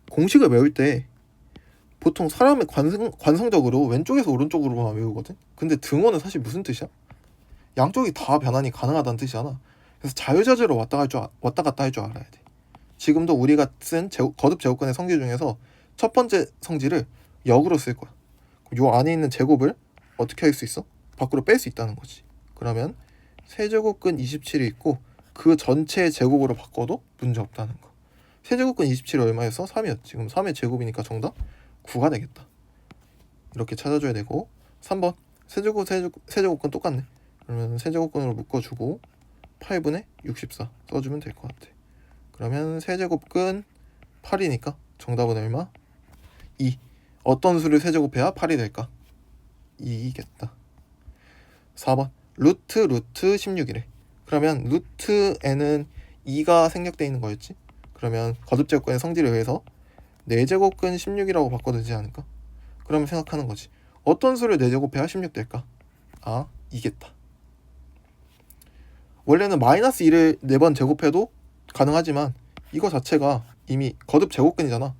S1: 공식을 외울 때 보통 사람의 관성적으로 왼쪽에서 오른쪽으로만 외우거든. 근데 등호는 사실 무슨 뜻이야? 양쪽이 다 변환이 가능하다는 뜻이잖아. 그래서 자유자재로 왔다 갔다 할 줄 알아야 돼. 지금도 우리가 쓴 거듭 제곱근의 성질 중에서 첫 번째 성질을 역으로 쓸 거야. 요 안에 있는 제곱을 어떻게 할 수 있어? 밖으로 뺄 수 있다는 거지. 그러면 세제곱근 27이 있고 그 전체의 제곱으로 바꿔도 문제 없다는 거. 세제곱근 27이 얼마였어? 3이었지. 그럼 3의 제곱이니까 정답 9가 되겠다. 이렇게 찾아줘야 되고, 3번 세제곱근 똑같네. 그러면 세제곱근으로 묶어주고 8분의 64 써주면 될 것 같아. 그러면 세제곱근 8이니까 정답은 얼마? 2. 어떤 수를 세제곱해야 8이 될까? 2이겠다. 4번 루트 16이래. 그러면 루트에는 2가 생략되어 있는 거였지. 그러면 거듭제곱근의 성질에 의해서 4제곱근 16이라고 바꿔도 되지 않을까? 그러면 생각하는 거지. 어떤 수를 4제곱해야 16 될까? 이겠다. 원래는 마이너스 2를 4번 제곱해도 가능하지만 이거 자체가 이미 거듭 제곱근이잖아.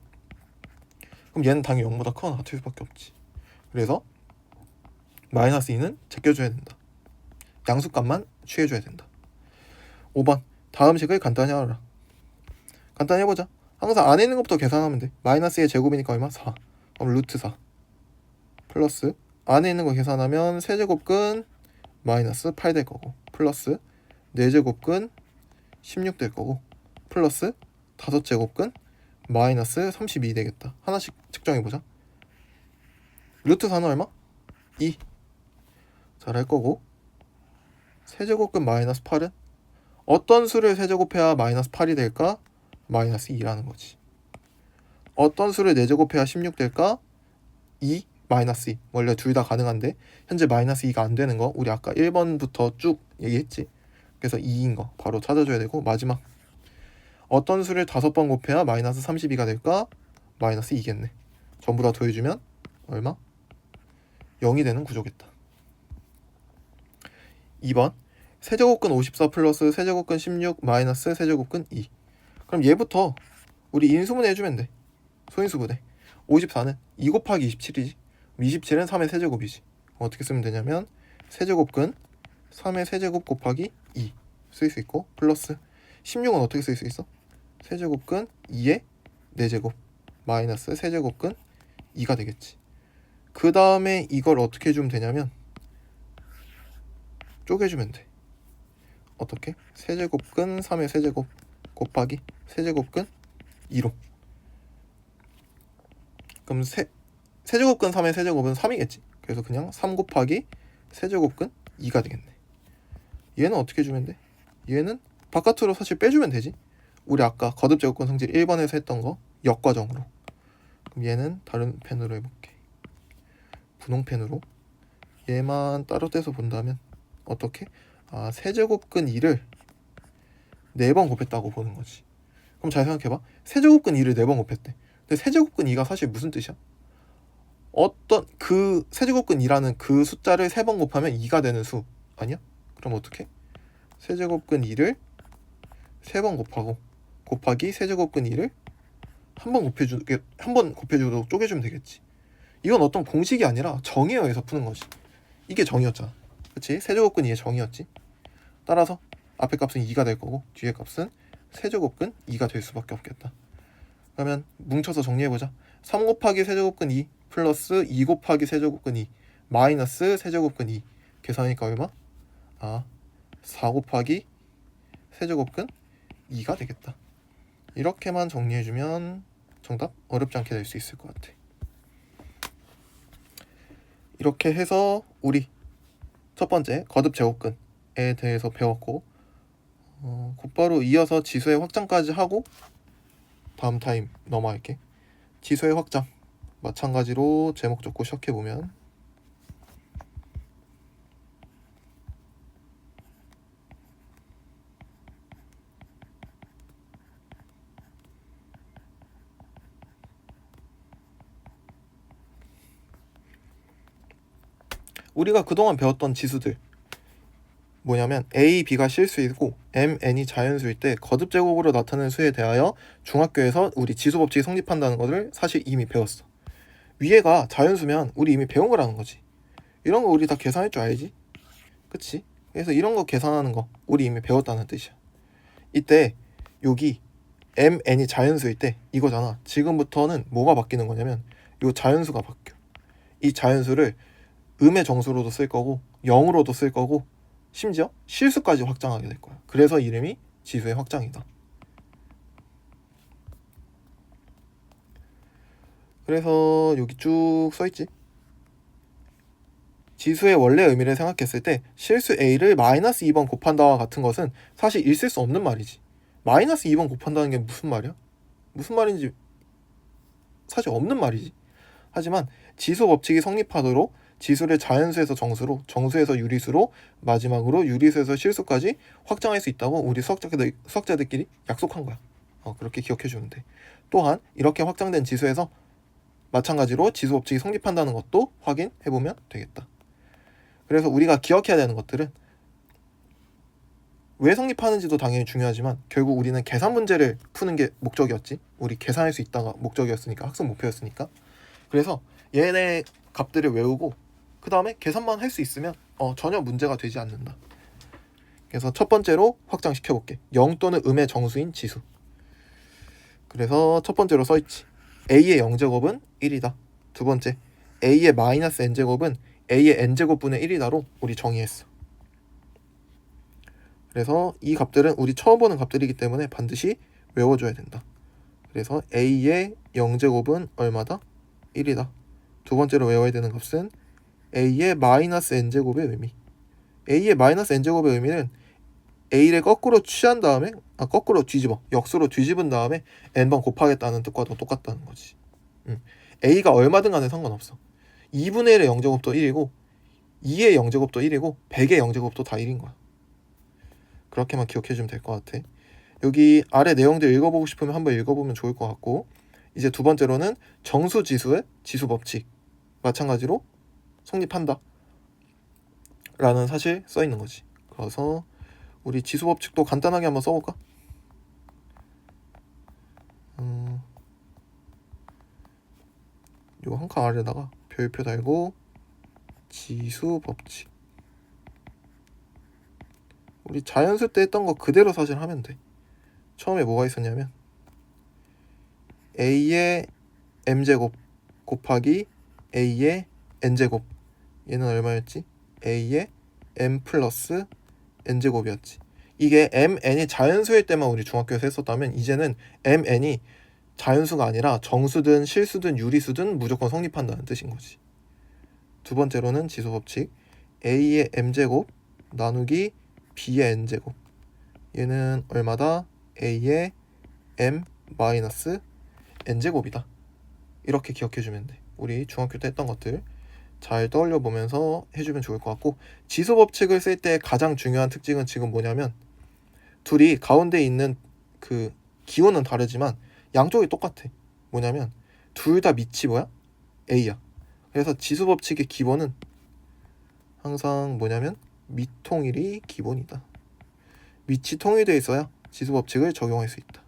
S1: 그럼 얘는 당연히 0보다 크거나 같을 수밖에 없지. 그래서 마이너스 2는 제껴줘야 된다. 양수값만 취해줘야 된다. 5번 다음 식을 간단히 하라. 간단히 해보자. 항상 안에 있는 것부터 계산하면 돼. 마이너스의 제곱이니까 얼마? 4. 그럼 루트 4 플러스 안에 있는 거 계산하면 세제곱근 마이너스 8 될 거고, 플러스 4제곱근 16 될 거고, 플러스 5제곱근 마이너스 32 되겠다. 하나씩 측정해보자. 루트 4는 얼마? 2. 잘 할 거고, 세제곱근 마이너스 8은 어떤 수를 세제곱해야 마이너스 8이 될까? 마이너스 2라는 거지. 어떤 수를 4제곱해야 16 될까? 2, 마이너스 2. 원래 둘 다 가능한데 현재 마이너스 2가 안 되는 거 우리 아까 1번부터 쭉 얘기했지. 그래서 2인 거 바로 찾아줘야 되고, 마지막 어떤 수를 5번 곱해야 마이너스 32가 될까? 마이너스 2겠네. 전부 다 더해주면 얼마? 0이 되는 구조겠다. 2번 세제곱근 54 플러스 세제곱근 16 마이너스 세제곱근 2. 그럼 얘부터 우리 인수분해 해주면 돼. 소인수분해. 54는 2 곱하기 27이지. 27은 3의 세제곱이지. 어떻게 쓰면 되냐면 세제곱근 3의 세제곱 곱하기 2 쓸 수 있고, 플러스 16은 어떻게 쓸 수 있어? 세제곱근 2의 4제곱 마이너스 세제곱근 2가 되겠지. 그 다음에 이걸 어떻게 해주면 되냐면 쪼개주면 돼. 어떻게? 세제곱근 3의 세제곱 곱하기 세제곱근 2로. 그럼 세제곱근 3의 세제곱은 3이겠지. 그래서 그냥 3 곱하기 세제곱근 2가 되겠네. 얘는 어떻게 해주면 돼? 얘는 바깥으로 사실 빼주면 되지. 우리 아까 거듭제곱근 성질 1번에서 했던 거 역과정으로. 그럼 얘는 다른 펜으로 해볼게. 분홍펜으로. 얘만 따로 떼서 본다면 어떻게? 세제곱근 2를 4번 곱했다고 보는 거지. 그럼 잘 생각해봐. 세제곱근 2를 4번 곱했대. 근데 세제곱근 2가 사실 무슨 뜻이야? 어떤 그 세제곱근 2라는 그 숫자를 3번 곱하면 2가 되는 수 아니야? 그럼 어떻게? 세제곱근 2를 3번 곱하기 세제곱근 2를 한 번 곱해주도록 쪼개주면 되겠지. 이건 어떤 공식이 아니라 정의에 의해서 푸는 거지. 이게 정의였잖아. 그치? 세제곱근 2의 정의였지. 따라서 앞에 값은 2가 될 거고 뒤에 값은 세제곱근 2가 될 수밖에 없겠다. 그러면 뭉쳐서 정리해보자. 3 곱하기 세제곱근 2 플러스 2 곱하기 세제곱근 2 마이너스 세제곱근 2 계산하니까 얼마? 4 곱하기 세제곱근 2가 되겠다. 이렇게만 정리해주면 정답 어렵지 않게 낼 수 있을 것 같아. 이렇게 해서 우리 첫 번째 거듭 제곱근에 대해서 배웠고, 곧바로 이어서 지수의 확장까지 하고 다음 타임 넘어갈게. 지수의 확장 마찬가지로 제목 적고 시작해보면, 우리가 그동안 배웠던 지수들 뭐냐면 A, B가 실수이고 M, N이 자연수일 때 거듭 제곱으로 나타내는 수에 대하여 중학교에서 우리 지수 법칙이 성립한다는 것을 사실 이미 배웠어. 위에가 자연수면 우리 이미 배운 거라는 거지. 이런 거 우리 다 계산할 줄 알지? 그치? 그래서 이런 거 계산하는 거 우리 이미 배웠다는 뜻이야. 이때 여기 M, N이 자연수일 때 이거잖아. 지금부터는 뭐가 바뀌는 거냐면 이 자연수가 바뀌어. 이 자연수를 음의 정수로도 쓸 거고 0으로도 쓸 거고 심지어 실수까지 확장하게 될 거야. 그래서 이름이 지수의 확장이다. 그래서 여기 쭉 써있지. 지수의 원래 의미를 생각했을 때 실수 A를 마이너스 2번 곱한다와 같은 것은 사실 있을 수 없는 말이지. 마이너스 2번 곱한다는 게 무슨 말이야? 무슨 말인지 사실 없는 말이지. 하지만 지수 법칙이 성립하도록 지수를 자연수에서 정수로, 정수에서 유리수로, 마지막으로 유리수에서 실수까지 확장할 수 있다고 우리 수학자들끼리 약속한 거야. 그렇게 기억해주면 돼. 또한 이렇게 확장된 지수에서 마찬가지로 지수 법칙이 성립한다는 것도 확인해보면 되겠다. 그래서 우리가 기억해야 되는 것들은 왜 성립하는지도 당연히 중요하지만 결국 우리는 계산 문제를 푸는 게 목적이었지. 우리 계산할 수 있다가 목적이었으니까, 학습 목표였으니까. 그래서 얘네 값들을 외우고 그 다음에 계산만 할 수 있으면 전혀 문제가 되지 않는다. 그래서 첫 번째로 확장시켜 볼게. 0 또는 음의 정수인 지수. 그래서 첫 번째로 써있지. A의 0제곱은 1이다. 두 번째, A의 마이너스 N제곱은 A의 N제곱분의 1이다로 우리 정의했어. 그래서 이 값들은 우리 처음 보는 값들이기 때문에 반드시 외워줘야 된다. 그래서 A의 0제곱은 얼마다? 1이다. 두 번째로 외워야 되는 값은 a의 마이너스 n제곱의 의미. a의 마이너스 n제곱의 의미는 a를 거꾸로 취한 다음에 거꾸로 뒤집어 역수로 뒤집은 다음에 n번 곱하겠다는 뜻과도 똑같다는 거지. a가 얼마든 간에 상관없어. 2분의 1의 0제곱도 1이고 2의 0제곱도 1이고 100의 0제곱도 다 1인 거야. 그렇게만 기억해주면 될 것 같아. 여기 아래 내용들 읽어보고 싶으면 한번 읽어보면 좋을 것 같고, 이제 두 번째로는 정수지수의 지수법칙 마찬가지로 성립한다 라는 사실 써있는 거지. 그래서 우리 지수법칙도 간단하게 한번 써볼까? 요 한 칸 아래다가 별표 달고 지수법칙. 우리 자연수 때 했던 거 그대로 사실 하면 돼. 처음에 뭐가 있었냐면 a의 m제곱 곱하기 a의 n제곱, 얘는 얼마였지? a의 m 플러스 n제곱이었지. 이게 mn이 자연수일 때만 우리 중학교에서 했었다면 이제는 mn이 자연수가 아니라 정수든 실수든 유리수든 무조건 성립한다는 뜻인 거지. 두 번째로는 지수법칙 a의 m제곱 나누기 b의 n제곱, 얘는 얼마다? a의 m 마이너스 n제곱이다. 이렇게 기억해주면 돼. 우리 중학교 때 했던 것들 잘 떠올려 보면서 해주면 좋을 것 같고, 지수법칙을 쓸 때 가장 중요한 특징은 지금 뭐냐면 둘이 가운데 있는 그 기호는 다르지만 양쪽이 똑같아. 뭐냐면 둘 다 밑이 뭐야? a야. 그래서 지수법칙의 기본은 항상 뭐냐면 밑통일이 기본이다. 밑이 통일되어 있어야 지수법칙을 적용할 수 있다.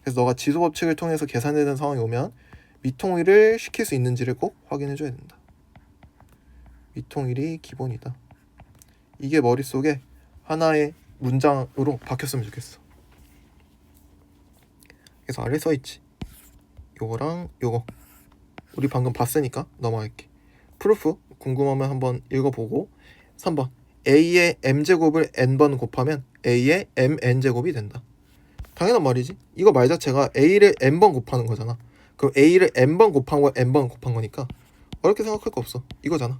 S1: 그래서 너가 지수법칙을 통해서 계산되는 상황이 오면 밑통일을 시킬 수 있는지를 꼭 확인해 줘야 된다. 밑통일이 기본이다. 이게 머릿속에 하나의 문장으로 박혔으면 좋겠어. 그래서 아래 써있지. 요거랑 요거 우리 방금 봤으니까 넘어갈게. 프루프 궁금하면 한번 읽어보고, 3번 a의 m제곱을 n번 곱하면 a의 mn제곱이 된다. 당연한 말이지. 이거 말 자체가 a를 n번 곱하는 거잖아. 그럼 a를 n번 곱한 거 n번 곱한 거니까 어렵게 생각할 거 없어. 이거잖아.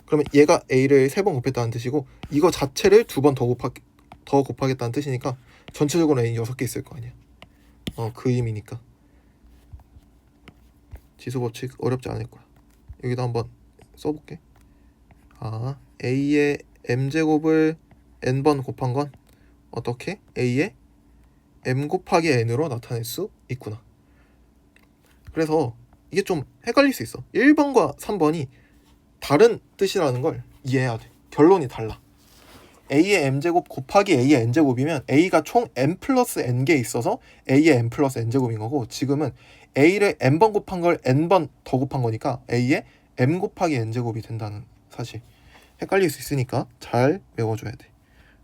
S1: 그러면 얘가 a를 3번 곱했다는 뜻이고 이거 자체를 2번 더 곱하겠다는 뜻이니까 전체적으로 a 6개 있을 거 아니야. 그 의미니까 지수법칙 어렵지 않을 거야. 여기다 한번 써볼게. a의 m제곱을 n번 곱한 건 어떻게? a의 m 곱하기 n으로 나타낼 수 있구나. 그래서 이게 좀 헷갈릴 수 있어. 1번과 3번이 다른 뜻이라는 걸 이해해야 돼. 결론이 달라. a의 m제곱 곱하기 a의 n제곱이면 a가 총 m 플러스 n개 있어서 a의 m 플러스 n제곱인 거고, 지금은 a를 n번 곱한 걸 n번 더 곱한 거니까 a의 m 곱하기 n제곱이 된다는 사실. 헷갈릴 수 있으니까 잘 외워줘야 돼.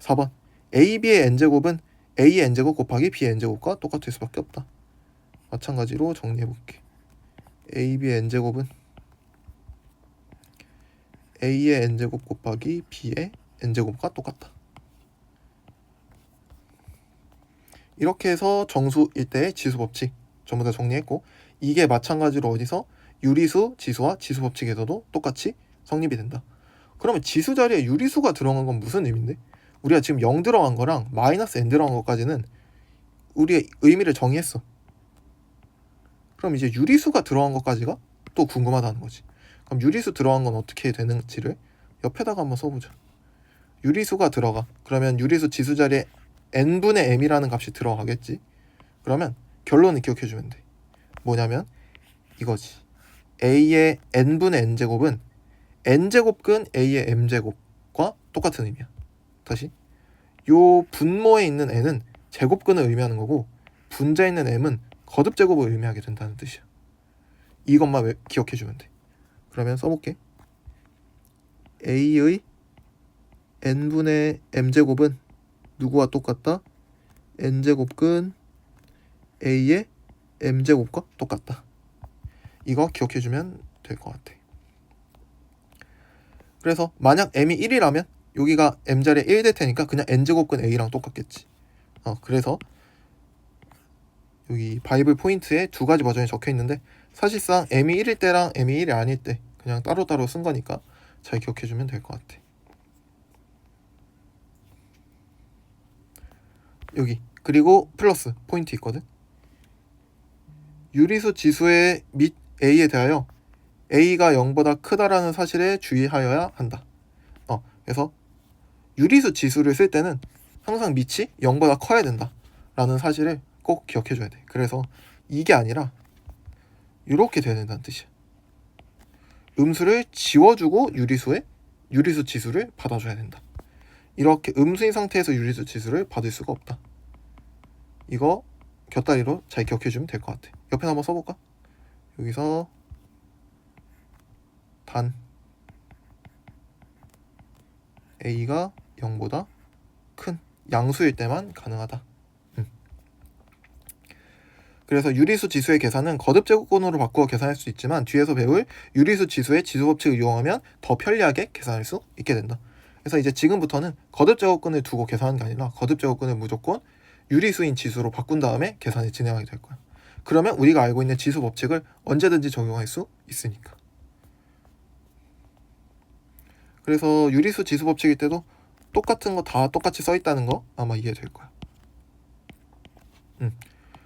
S1: 4번 ab의 n제곱은 a의 n제곱 곱하기 b의 n제곱과 똑같을 수밖에 없다. 마찬가지로 정리해볼게. ab의 n제곱은 a의 n제곱 곱하기 b의 n제곱과 똑같다. 이렇게 해서 정수일 때의 지수법칙 전부 다 정리했고, 이게 마찬가지로 어디서 유리수, 지수와 지수법칙에서도 똑같이 성립이 된다. 그러면 지수 자리에 유리수가 들어간 건 무슨 의미인데? 우리가 지금 0 들어간 거랑 마이너스 n 들어간 것까지는 우리의 의미를 정의했어. 그럼 이제 유리수가 들어간 것까지가 또 궁금하다는 거지. 그럼 유리수 들어간 건 어떻게 되는지를 옆에다가 한번 써보자. 유리수가 들어가. 그러면 유리수 지수 자리에 n분의 m이라는 값이 들어가겠지. 그러면 결론을 기억해주면 돼. 뭐냐면 이거지. a의 n분의 n제곱은 n제곱근 a의 m제곱과 똑같은 의미야. 다시, 요 분모에 있는 n은 제곱근을 의미하는 거고 분자에 있는 m은 거듭제곱을 의미하게 된다는 뜻이야. 이것만 기억해주면 돼. 그러면 써볼게. a의 n분의 m제곱은 누구와 똑같다? n제곱근 a의 m제곱과 똑같다. 이거 기억해주면 될 것 같아. 그래서 만약 m이 1이라면 여기가 m자리에 1 될 테니까 그냥 n제곱근 a랑 똑같겠지. 그래서 여기 바이블 포인트에 두 가지 버전이 적혀 있는데 사실상 m이 1일 때랑 m이 1이 아닐 때 그냥 따로따로 쓴 거니까 잘 기억해주면 될 것 같아. 여기 그리고 플러스 포인트 있거든. 유리수 지수의 및 A에 대하여 A가 0보다 크다라는 사실에 주의하여야 한다. 그래서 유리수 지수를 쓸 때는 항상 밑이 0보다 커야 된다 라는 사실을 꼭 기억해줘야 돼. 그래서 이게 아니라 이렇게 돼야 된다는 뜻이야. 음수를 지워주고 유리수 지수를 받아줘야 된다. 이렇게 음수인 상태에서 유리수 지수를 받을 수가 없다. 이거 곁다리로 잘 기억해주면 될 것 같아. 옆에 한번 써볼까? 여기서 단 A가 0보다 큰 양수일 때만 가능하다. 그래서 유리수 지수의 계산은 거듭 제곱근으로 바꾸어 계산할 수 있지만 뒤에서 배울 유리수 지수의 지수 법칙을 이용하면 더 편리하게 계산할 수 있게 된다. 그래서 이제 지금부터는 거듭 제곱근을 두고 계산하는 게 아니라 거듭 제곱근을 무조건 유리수인 지수로 바꾼 다음에 계산을 진행하게 될 거야. 그러면 우리가 알고 있는 지수 법칙을 언제든지 적용할 수 있으니까. 그래서 유리수 지수 법칙일 때도 똑같은 거 다 똑같이 써 있다는 거 아마 이해될 거야.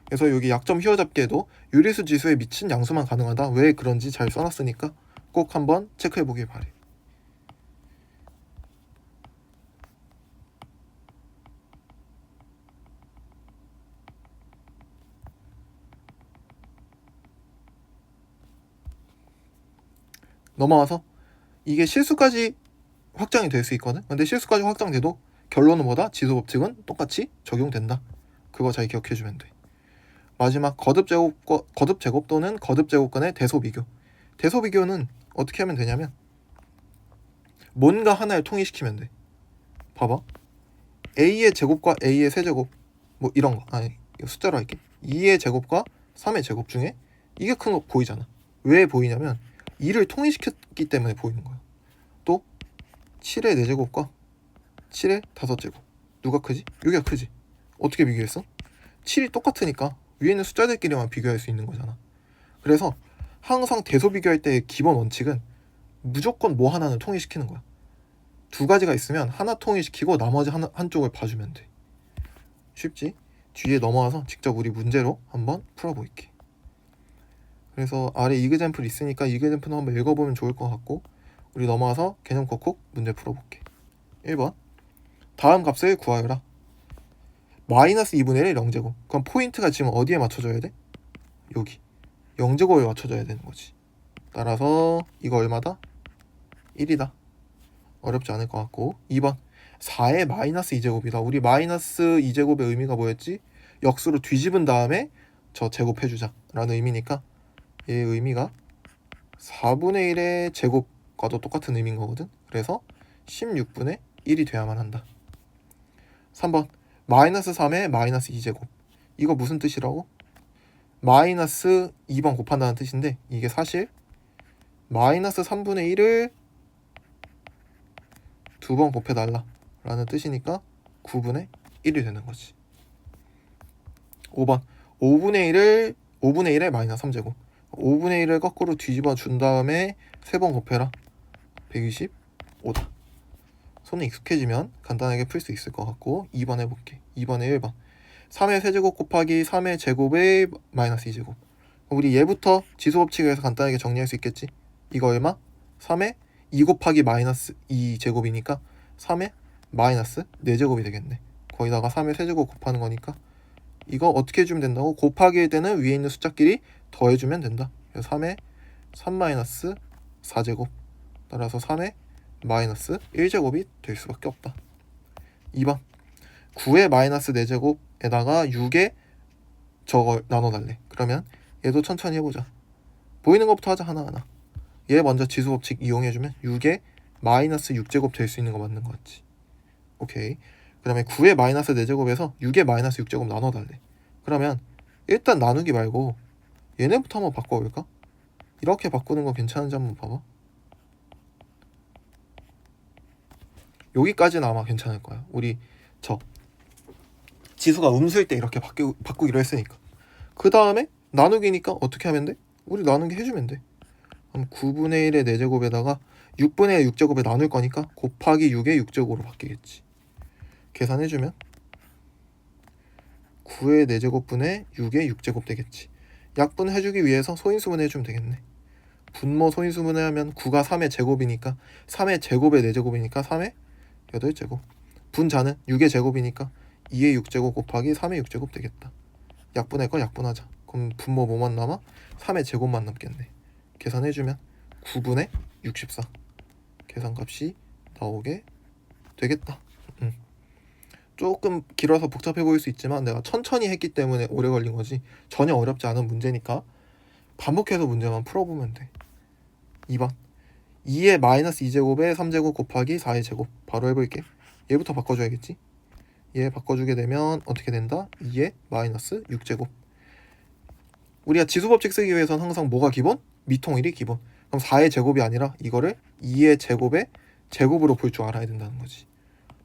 S1: 그래서 여기 약점 휘어잡기에도 유리수 지수에 미친 양수만 가능하다. 왜 그런지 잘 써놨으니까 꼭 한번 체크해보길 바래. 넘어와서 이게 실수까지 확장이 될 수 있거든. 근데 실수까지 확장돼도 결론은 뭐다? 지수 법칙은 똑같이 적용된다. 그거 잘 기억해주면 돼. 마지막 거듭 제곱 또는 거듭 제곱근의 대소 비교. 대소 비교는 어떻게 하면 되냐면 뭔가 하나를 통일시키면 돼. 봐봐. A의 제곱과 A의 세제곱 뭐 이런 거. 아니 숫자로 할게. 2의 제곱과 3의 제곱 중에 이게 큰 거 보이잖아. 왜 보이냐면 2를 통일시켰기 때문에 보이는 거야. 또 7의 4제곱과 7의 5제곱 누가 크지? 여기가 크지. 어떻게 비교했어? 7이 똑같으니까 위에 있는 숫자들끼리만 비교할 수 있는 거잖아. 그래서 항상 대소 비교할 때의 기본 원칙은 무조건 뭐 하나는 통일시키는 거야. 두 가지가 있으면 하나 통일시키고 나머지 한쪽을 봐주면 돼. 쉽지? 뒤에 넘어와서 직접 우리 문제로 한번 풀어볼게. 그래서 아래 이그젬플 있으니까 이그젬플 한번 읽어보면 좋을 것 같고 우리 넘어와서 개념 콕콕 문제 풀어볼게. 1번 다음 값을 구하여라. 마이너스 2분의 1 0제곱. 그럼 포인트가 지금 어디에 맞춰져야 돼? 여기 0제곱에 맞춰져야 되는 거지. 따라서 이거 얼마다? 1이다. 어렵지 않을 것 같고 2번 4의 마이너스 2제곱이다. 우리 마이너스 2제곱의 의미가 뭐였지? 역수로 뒤집은 다음에 저 제곱해주자 라는 의미니까 얘의 의미가 4분의 1의 제곱과도 똑같은 의미인 거거든. 그래서 16분의 1이 돼야만 한다. 3번 마이너스 3의 마이너스 2제곱. 이거 무슨 뜻이라고? 마이너스 2번 곱한다는 뜻인데 이게 사실 마이너스 3분의 1을 2번 곱해달라 라는 뜻이니까 9분의 1이 되는 거지. 5번 5분의 1의 마이너스 3제곱. 5분의 1을 거꾸로 뒤집어 준 다음에 3번 곱해라. 125다. 손에 익숙해지면 간단하게 풀 수 있을 것 같고 2번 해볼게. 2번에 1번 3의 세제곱 곱하기 3의 제곱의 마이너스 2제곱. 우리 얘부터 지수 법칙에서 간단하게 정리할 수 있겠지. 이거 얼마? 3의 2 곱하기 마이너스 2제곱이니까 3의 마이너스 4제곱이 되겠네. 거기다가 3의 세제곱 곱하는 거니까 이거 어떻게 해주면 된다고? 곱하기일 때는 위에 있는 숫자끼리 더해주면 된다. 그래서 3의 3 마이너스 4제곱 따라서 3의 마이너스 1제곱이 될 수밖에 없다. 2번 9의 마이너스 4제곱에다가 6의 저걸 나눠달래. 그러면 얘도 천천히 해보자. 보이는 것부터 하자. 하나하나. 얘 먼저 지수 법칙 이용해주면 6의 마이너스 6제곱 될 수 있는 거 맞는 거 같지. 오케이. 그 다음에 9의 마이너스 4제곱에서 6의 마이너스 6제곱 나눠달래. 그러면 일단 나누기 말고 얘네부터 한번 바꿔볼까? 이렇게 바꾸는 거 괜찮은지 한번 봐봐. 여기까지는 아마 괜찮을 거야. 우리 저 지수가 음수일 때 이렇게 바꾸기로 했으니까. 그 다음에 나누기니까 어떻게 하면 돼? 우리 나누기 해주면 돼. 그럼 9분의 1의 4제곱에다가 6분의 1 6제곱에 나눌 거니까 곱하기 6의 6제곱으로 바뀌겠지. 계산해주면 9의 4제곱분의 6의 6제곱 되겠지. 약분해주기 위해서 소인수분 해주면 되겠네. 분모 소인수분해 하면 9가 3의 제곱이니까 3의 제곱의 4제곱이니까 3의 8제곱. 분자는 6의 제곱이니까 2의 6제곱 곱하기 3의 6제곱 되겠다. 약분할 거 약분하자. 그럼 분모 뭐만 남아? 3의 제곱만 남겠네. 계산해주면 9분의 64 계산값이 나오게 되겠다. 조금 길어서 복잡해 보일 수 있지만 내가 천천히 했기 때문에 오래 걸린 거지 전혀 어렵지 않은 문제니까 반복해서 문제만 풀어보면 돼. 2번 2의 마이너스 2제곱에 3제곱 곱하기 4의 제곱 바로 해볼게. 얘부터 바꿔줘야겠지. 얘 바꿔주게 되면 어떻게 된다? 2의 마이너스 6제곱. 우리가 지수법칙 쓰기 위해서는 항상 뭐가 기본? 미통일이 기본. 그럼 4의 제곱이 아니라 이거를 2의 제곱의 제곱으로 볼 줄 알아야 된다는 거지.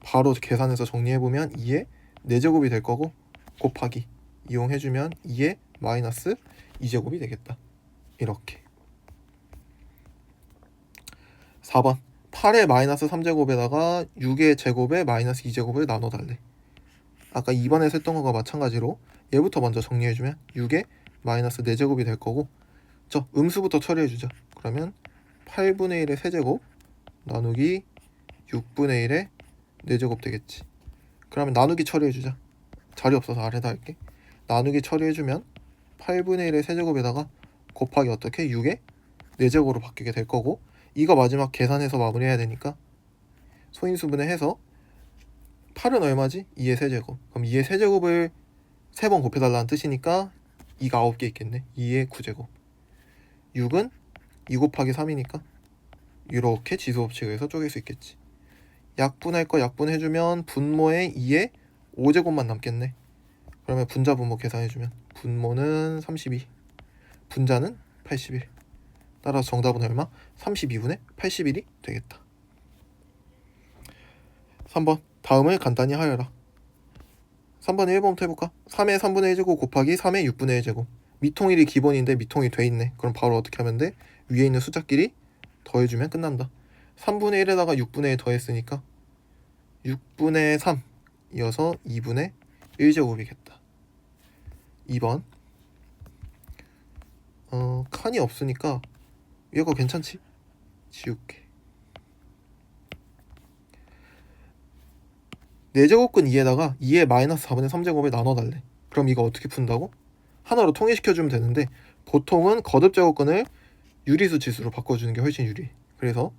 S1: 바로 계산해서 정리해보면 2의 4제곱이 될 거고 곱하기 이용해주면 2의 마이너스 2제곱이 되겠다. 이렇게. 4번 8의 마이너스 3제곱에다가 6의 제곱에 마이너스 2제곱을 나눠달래. 아까 2번에서 했던 것과 마찬가지로 얘부터 먼저 정리해주면 6의 마이너스 4제곱이 될 거고 저 음수부터 처리해주자. 그러면 8분의 1의 세제곱 나누기 6분의 1의 4제곱 되겠지. 그러면 나누기 처리해주자. 자리 없어서 아래다 할게. 나누기 처리해주면 8분의 1의 세제곱에다가 곱하기 어떻게 6의 4제곱으로 바뀌게 될 거고 이거 마지막 계산해서 마무리해야 되니까 소인수분해 해서 8은 얼마지? 2의 세제곱. 그럼 2의 세제곱을 3번 곱해달라는 뜻이니까 2가 9개 있겠네. 2의 9제곱. 6은 2 곱하기 3이니까 이렇게 지수법칙을 해서 쪼갤 수 있겠지. 약분할 거 약분해주면 분모에 2의 5제곱만 남겠네. 그러면 분자 분모 계산해주면 분모는 32 분자는 81 따라서 정답은 얼마? 32분의 81이 되겠다. 3번 다음을 간단히 하여라. 3번에 1번부터 해볼까? 3의 3분의 1제곱 곱하기 3의 6분의 1제곱. 미통일이 기본인데 미통이 돼있네. 그럼 바로 어떻게 하면 돼? 위에 있는 숫자끼리 더해주면 끝난다. 3분의 1에다가 6분의 1 더했으니까 6분의 3 이어서 2분의 1제곱이겠다. 2번 칸이 없으니까 이거 괜찮지? 지울게. 4제곱근 2에다가 2의 마이너스 4분의 3제곱을 나눠달래. 그럼 이거 어떻게 푼다고? 하나로 통일시켜주면 되는데 보통은 거듭제곱근을 유리수 지수로 바꿔주는 게 훨씬 유리해. 그래서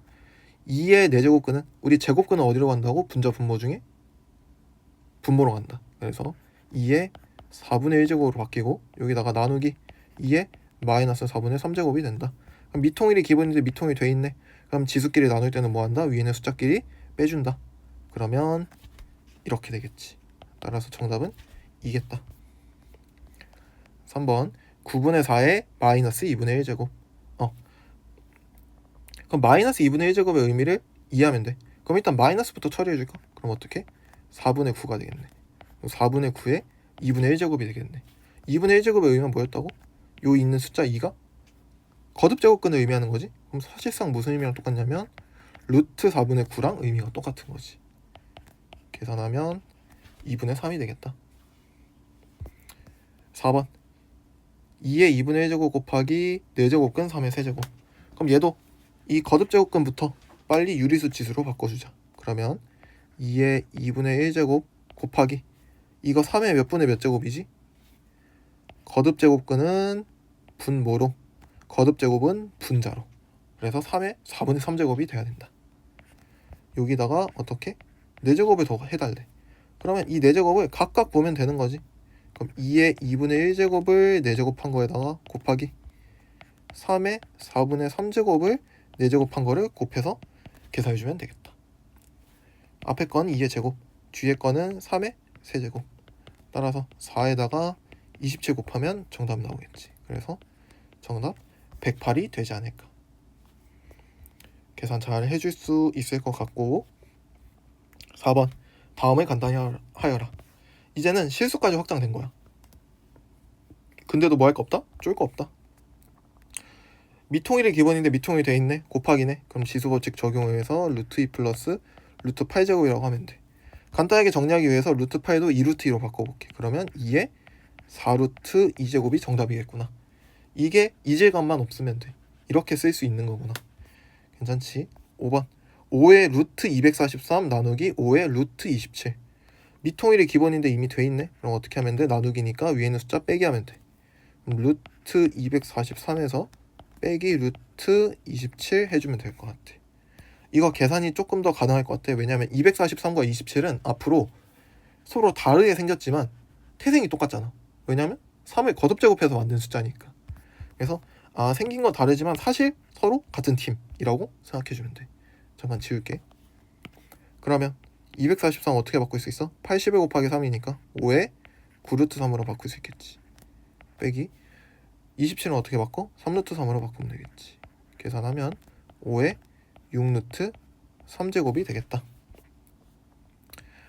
S1: 2의 4제곱근은 우리 제곱근은 어디로 간다고? 분자 분모 중에 분모로 간다. 그래서 2의 4분의 1제곱으로 바뀌고 여기다가 나누기 2의 마이너스 4분의 3제곱이 된다. 그럼 미통일이 기본인데 미통이 돼 있네. 그럼 지수끼리 나눌 때는 뭐 한다? 위에 있는 숫자끼리 빼준다. 그러면 이렇게 되겠지. 따라서 정답은 이겠다. 3번 9분의 4의 마이너스 2분의 1제곱. 그럼 마이너스 2분의 1제곱의 의미를 이해하면 돼. 그럼 일단 마이너스부터 처리해줄까? 그럼 어떻게? 4분의 9가 되겠네. 4분의 9에 2분의 1제곱이 되겠네. 2분의 1제곱의 의미는 뭐였다고? 요 있는 숫자 2가 거듭제곱근을 의미하는 거지. 그럼 사실상 무슨 의미랑 똑같냐면 루트 4분의 9랑 의미가 똑같은 거지. 계산하면 2분의 3이 되겠다. 4번 2의 2분의 1제곱 곱하기 4제곱근 3의 세제곱. 그럼 얘도 이 거듭제곱근부터 빨리 유리수 지수로 바꿔주자. 그러면 2의 2분의 1제곱 곱하기 이거 3의 몇 분의 몇 제곱이지? 거듭제곱근은 분모로 거듭제곱은 분자로. 그래서 3의 4분의 3제곱이 돼야 된다. 여기다가 어떻게? 4제곱을 더 해달래. 그러면 이 4제곱을 각각 보면 되는 거지. 그럼 2의 2분의 1제곱을 4제곱한 거에다가 곱하기 3의 4분의 3제곱을 4제곱한 거를 곱해서 계산해주면 되겠다. 앞에 건 2의 제곱, 뒤에 거는 3의 세제곱. 따라서 4에다가 27 곱하면 정답 나오겠지. 그래서 정답 108이 되지 않을까. 계산 잘 해줄 수 있을 것 같고 4번 다음을 간단히 하여라. 이제는 실수까지 확장된 거야. 근데도 뭐 할 거 없다? 쫄 거 없다. 미통일이 기본인데 미통일이 돼 있네. 곱하기네. 그럼 지수법칙 적용해서 루트 2 플러스 루트 8제곱이라고 하면 돼. 간단하게 정리하기 위해서 루트 8도 2루트 2로 바꿔볼게. 그러면 2에 4루트 2제곱이 정답이겠구나. 이게 이질감만 없으면 돼. 이렇게 쓸 수 있는 거구나. 괜찮지? 5번 5의 루트 243 나누기 5의 루트 27. 미통일이 기본인데 이미 돼 있네. 그럼 어떻게 하면 돼? 나누기니까 위에 있는 숫자 빼기 하면 돼. 그럼 루트 243에서 빼기 루트 27 해주면 될 것 같아. 이거 계산이 조금 더 가능할 것 같아. 왜냐면 243과 27은 앞으로 서로 다르게 생겼지만 태생이 똑같잖아. 왜냐면 3을 거듭제곱해서 만든 숫자니까. 그래서 생긴 건 다르지만 사실 서로 같은 팀이라고 생각해주면 돼. 잠깐 지울게. 그러면 243 어떻게 바꿀 수 있어? 80을 곱하기 3이니까 5에 9루트 3으로 바꿀 수 있겠지. 빼기 27은 어떻게 바꿔? 3루트 3으로 바꾸면 되겠지. 계산하면 5에 6루트 3제곱이 되겠다.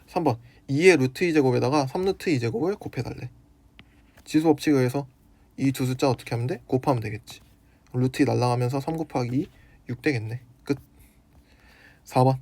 S1: 3번 2의 루트 2제곱에다가 3루트 2제곱을 곱해달래. 지수법칙에 의해서 이 두 숫자 어떻게 하면 돼? 곱하면 되겠지. 루트 2 날라가면서 3 곱하기 2 6 되겠네. 끝. 4번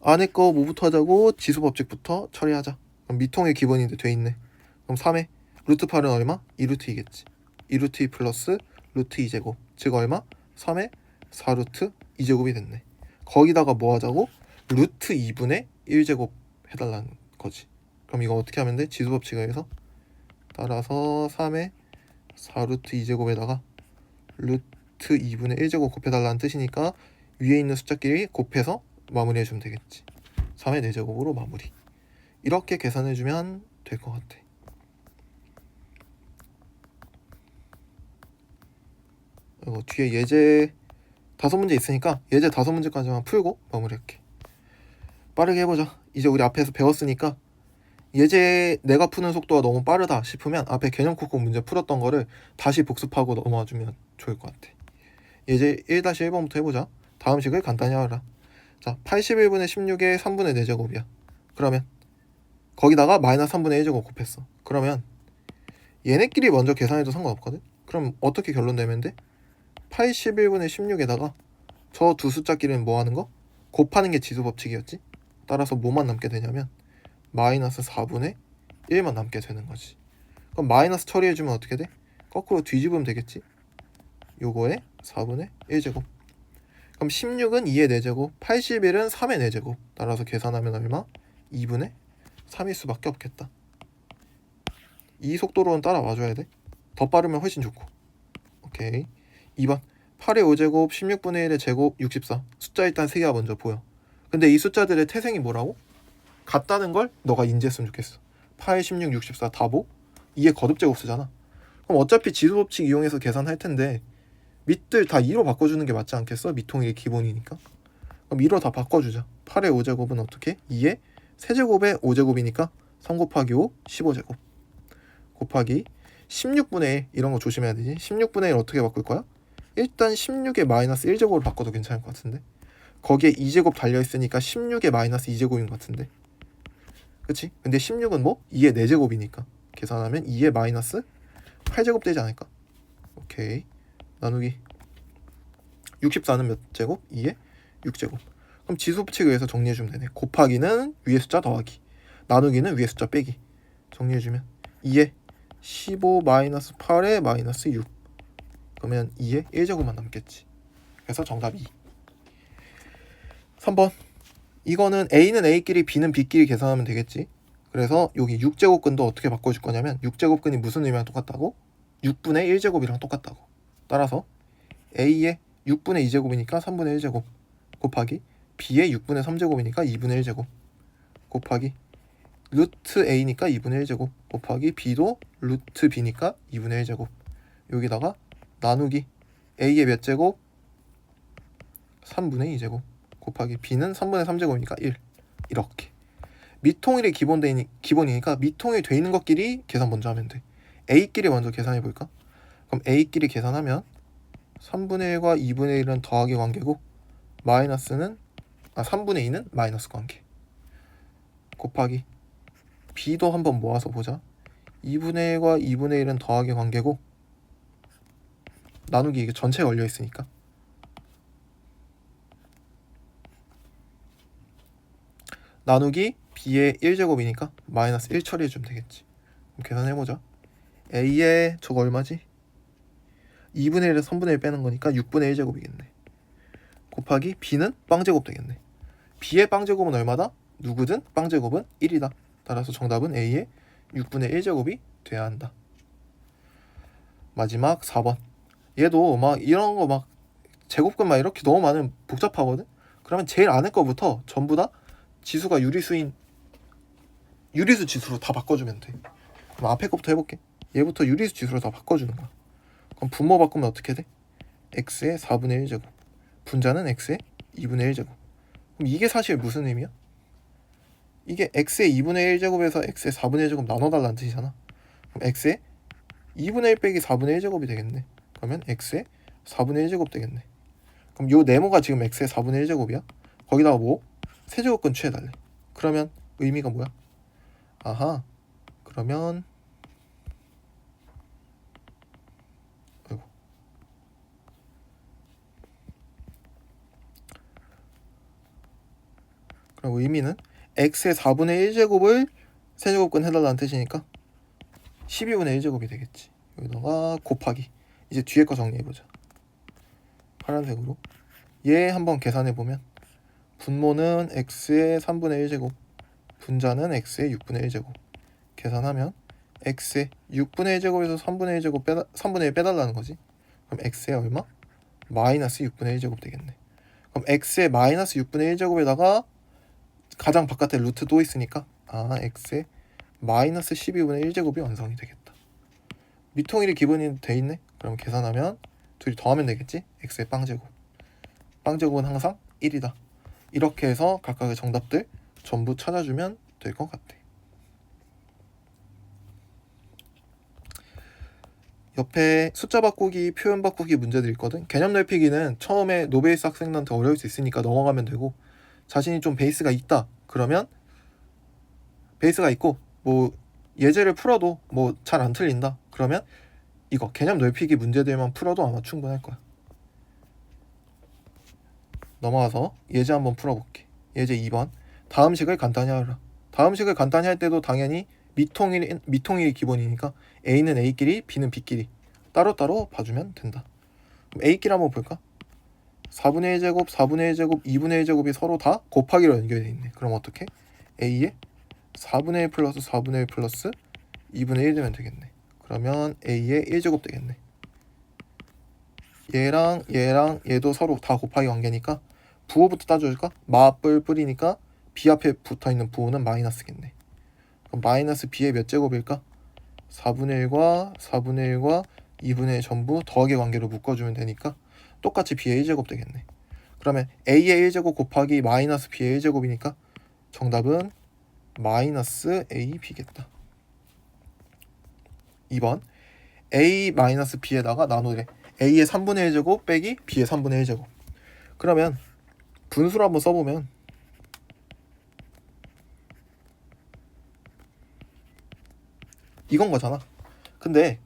S1: 안에 거 뭐부터 하자고? 지수법칙부터 처리하자. 그럼 미통의 기본인데 돼 있네. 그럼 3에 루트 8은 얼마? 2루트 2겠지. 2루트 2 플러스 루트 2제곱 즉 얼마? 3에 4루트 2제곱이 됐네. 거기다가 뭐 하자고? 루트 2분의 1제곱 해달라는 거지. 그럼 이거 어떻게 하면 돼? 지수법칙에 의해서 따라서 3에 4루트 2제곱에다가 루트 2분의 1제곱 곱해달라는 뜻이니까 위에 있는 숫자끼리 곱해서 마무리해주면 되겠지. 3의 4제곱으로 마무리. 이렇게 계산해주면 될 것 같아. 이거 뒤에 예제 5문제 있으니까 예제 5문제까지만 풀고 마무리할게. 빠르게 해보자. 이제 우리 앞에서 배웠으니까 예제 내가 푸는 속도가 너무 빠르다 싶으면 앞에 개념 콕콕 문제 풀었던 거를 다시 복습하고 넘어와주면 좋을 것 같아. 예제 1-1번부터 해보자. 다음 식을 간단히 하라. 자, 81분의 16의 3분의 4제곱이야. 그러면 거기다가 마이너스 3분의 1제곱 곱했어. 그러면 얘네끼리 먼저 계산해도 상관없거든. 그럼 어떻게 결론 내면 돼? 81분의 16에다가 저 두 숫자끼리는 뭐 하는 거? 곱하는 게 지수법칙이었지. 따라서 뭐만 남게 되냐면 마이너스 4분의 1만 남게 되는 거지. 그럼 마이너스 처리해주면 어떻게 돼? 거꾸로 뒤집으면 되겠지. 요거에 4분의 1제곱. 그럼 16은 2의 4제곱, 81은 3의 4제곱. 따라서 계산하면 얼마? 2분의 3일 수밖에 없겠다. 이 속도로는 따라와줘야 돼. 더 빠르면 훨씬 좋고. 오케이. 2번 8의 5제곱, 16분의 1의 제곱, 64. 숫자 일단 3개가 먼저 보여. 근데 이 숫자들의 태생이 뭐라고? 같다는 걸 너가 인지했으면 좋겠어. 8, 16, 64 다보 2의 거듭제곱 쓰잖아. 그럼 어차피 지수법칙 이용해서 계산할 텐데 밑들 다 2로 바꿔주는 게 맞지 않겠어? 미통일이 기본이니까. 그럼 2로 다 바꿔주자. 8의 5제곱은 어떻게? 2의 세제곱의 5제곱이니까 3 곱하기 5, 15제곱 곱하기 16분의 1 이런 거 조심해야 되지. 16분의 1 어떻게 바꿀 거야? 일단 16의 마이너스 1제곱으로 바꿔도 괜찮을 것 같은데. 거기에 2제곱 달려있으니까 16의 마이너스 2제곱인 것 같은데. 그치? 근데 16은 뭐? 2의 4제곱이니까 계산하면 2의 마이너스 8제곱 되지 않을까? 오케이. 나누기 64는 몇 제곱? 2의 6제곱. 그럼 지수법칙에 의해서 정리해주면 되네. 곱하기는 위의 숫자 더하기, 나누기는 위의 숫자 빼기. 정리해주면 2의 15 마이너스 8의 마이너스 6. 그러면 2의 1제곱만 남겠지. 그래서 정답 2. 3번 이거는 A는 A끼리 B는 B끼리 계산하면 되겠지. 그래서 여기 6제곱근도 어떻게 바꿔줄 거냐면 6제곱근이 무슨 의미랑 똑같다고? 6분의 1제곱이랑 똑같다고. 따라서 A의 6분의 2제곱이니까 3분의 1제곱 곱하기 B의 6분의 3제곱이니까 2분의 1제곱 곱하기 루트 A니까 2분의 1제곱 곱하기 B도 루트 B니까 2분의 1제곱 여기다가 나누기 A의 몇 제곱? 3분의 2제곱 곱하기 B는 3분의 3제곱이니까 1. 이렇게 미통일이 기본이니까 미통일 돼 있는 것끼리 계산 먼저 하면 돼. A끼리 먼저 계산해 볼까? 그럼 A끼리 계산하면 3분의 1과 2분의 1은 더하기 관계고 마이너스는 3분의 2는 마이너스 관계 곱하기 B도 한번 모아서 보자. 2분의 1과 2분의 1은 더하기 관계고 나누기 이게 전체에 걸려 있으니까 나누기 b의 1제곱이니까 마이너스 1 처리해주면 되겠지. 그럼 계산해보자. a의 저거 얼마지? 2분의 1에 3분의 1 빼는 거니까 6분의 1제곱이겠네. 곱하기 b는 빵제곱 되겠네. b의 빵제곱은 얼마다? 누구든 빵제곱은 1이다. 따라서 정답은 a의 6분의 1제곱이 돼야 한다. 마지막 4번. 얘도 막 이런 거 막 제곱근 막 이렇게 너무 많으면 복잡하거든. 그러면 제일 안에 거부터 전부 다 지수가 유리수 지수로 다 바꿔주면 돼. 그럼 앞에 거부터 해볼게. 얘부터 유리수 지수로 다 바꿔주는 거야. 그럼 분모 바꾸면 어떻게 돼? x의 4분의 1제곱 분자는 x의 2분의 1제곱. 그럼 이게 사실 무슨 의미야? 이게 x의 2분의 1제곱에서 x의 4분의 1제곱 나눠달라는 뜻이잖아. 그럼 x의 2분의 1 빼기 4분의 1제곱이 되겠네. 그러면 x의 4분의 1제곱 되겠네. 그럼 요 네모가 지금 x의 4분의 1제곱이야. 거기다가 뭐? 세제곱근 취해달래. 그러면 의미가 뭐야? 아하, 그러면 아이고. 그럼 의미는 x의 4분의 1제곱을 세제곱근 해달라는 뜻이니까 12분의 1제곱이 되겠지. 여기다가 곱하기. 이제 뒤에 거 정리해보자. 파란색으로 얘 한번 계산해보면 분모는 x의 3분의 1제곱 분자는 x의 6분의 1제곱 계산하면 x의 6분의 1제곱에서 3분의 1제곱 3분의 1 빼달라는 거지. 그럼 x의 얼마? 마이너스 6분의 1제곱 되겠네. 그럼 x의 마이너스 6분의 1제곱에다가 가장 바깥에 루트 또 있으니까 x의 마이너스 12분의 1제곱이 완성이 되겠다. 미통일이 기본이 돼 있네. 그럼 계산하면 둘이 더하면 되겠지. x의 빵제곱. 빵제곱은 항상 1이다. 이렇게 해서 각각의 정답들 전부 찾아주면 될 것 같아. 옆에 숫자 바꾸기, 표현 바꾸기 문제들 있거든. 개념 넓히기는 처음에 노베이스 학생들한테 어려울 수 있으니까 넘어가면 되고, 자신이 좀 베이스가 있다 그러면 베이스가 있고 뭐 예제를 풀어도 뭐 잘 안 틀린다 그러면 이거 개념 넓히기 문제들만 풀어도 아마 충분할 거야. 넘어가서 예제 한번 풀어볼게. 예제 2번. 다음식을 간단히 하라. 다음식을 간단히 할 때도 당연히 미통일이 기본이니까 A는 A끼리 B는 B끼리 따로따로 봐주면 된다. 그럼 A끼리 한번 볼까? 4분의 1제곱, 4분의 1제곱, 2분의 1제곱이 서로 다 곱하기로 연결되어 있네. 그럼 어떻게? A에 4분의 1 플러스 4분의 1 플러스 2분의 1 되면 되겠네. 그러면 A의 1제곱 되겠네. 얘랑 얘도 서로 다 곱하기 관계니까 부호부터 따져줄까? 마뿔 뿌리니까 B 앞에 붙어있는 부호는 마이너스겠네. 그럼 마이너스 B의 몇 제곱일까? 4분의 1과 4분의 1과 2분의 1 전부 더하기 관계로 묶어주면 되니까 똑같이 B의 1제곱 되겠네. 그러면 A의 1제곱 곱하기 마이너스 B의 1제곱이니까 정답은 마이너스 AB겠다. 2번 A 마이너스 B에다가 나누래. A의 3분의 1제곱 빼기 B의 3분의 1제곱. 그러면 분수를 한번 써보면 이건 거잖아. 근데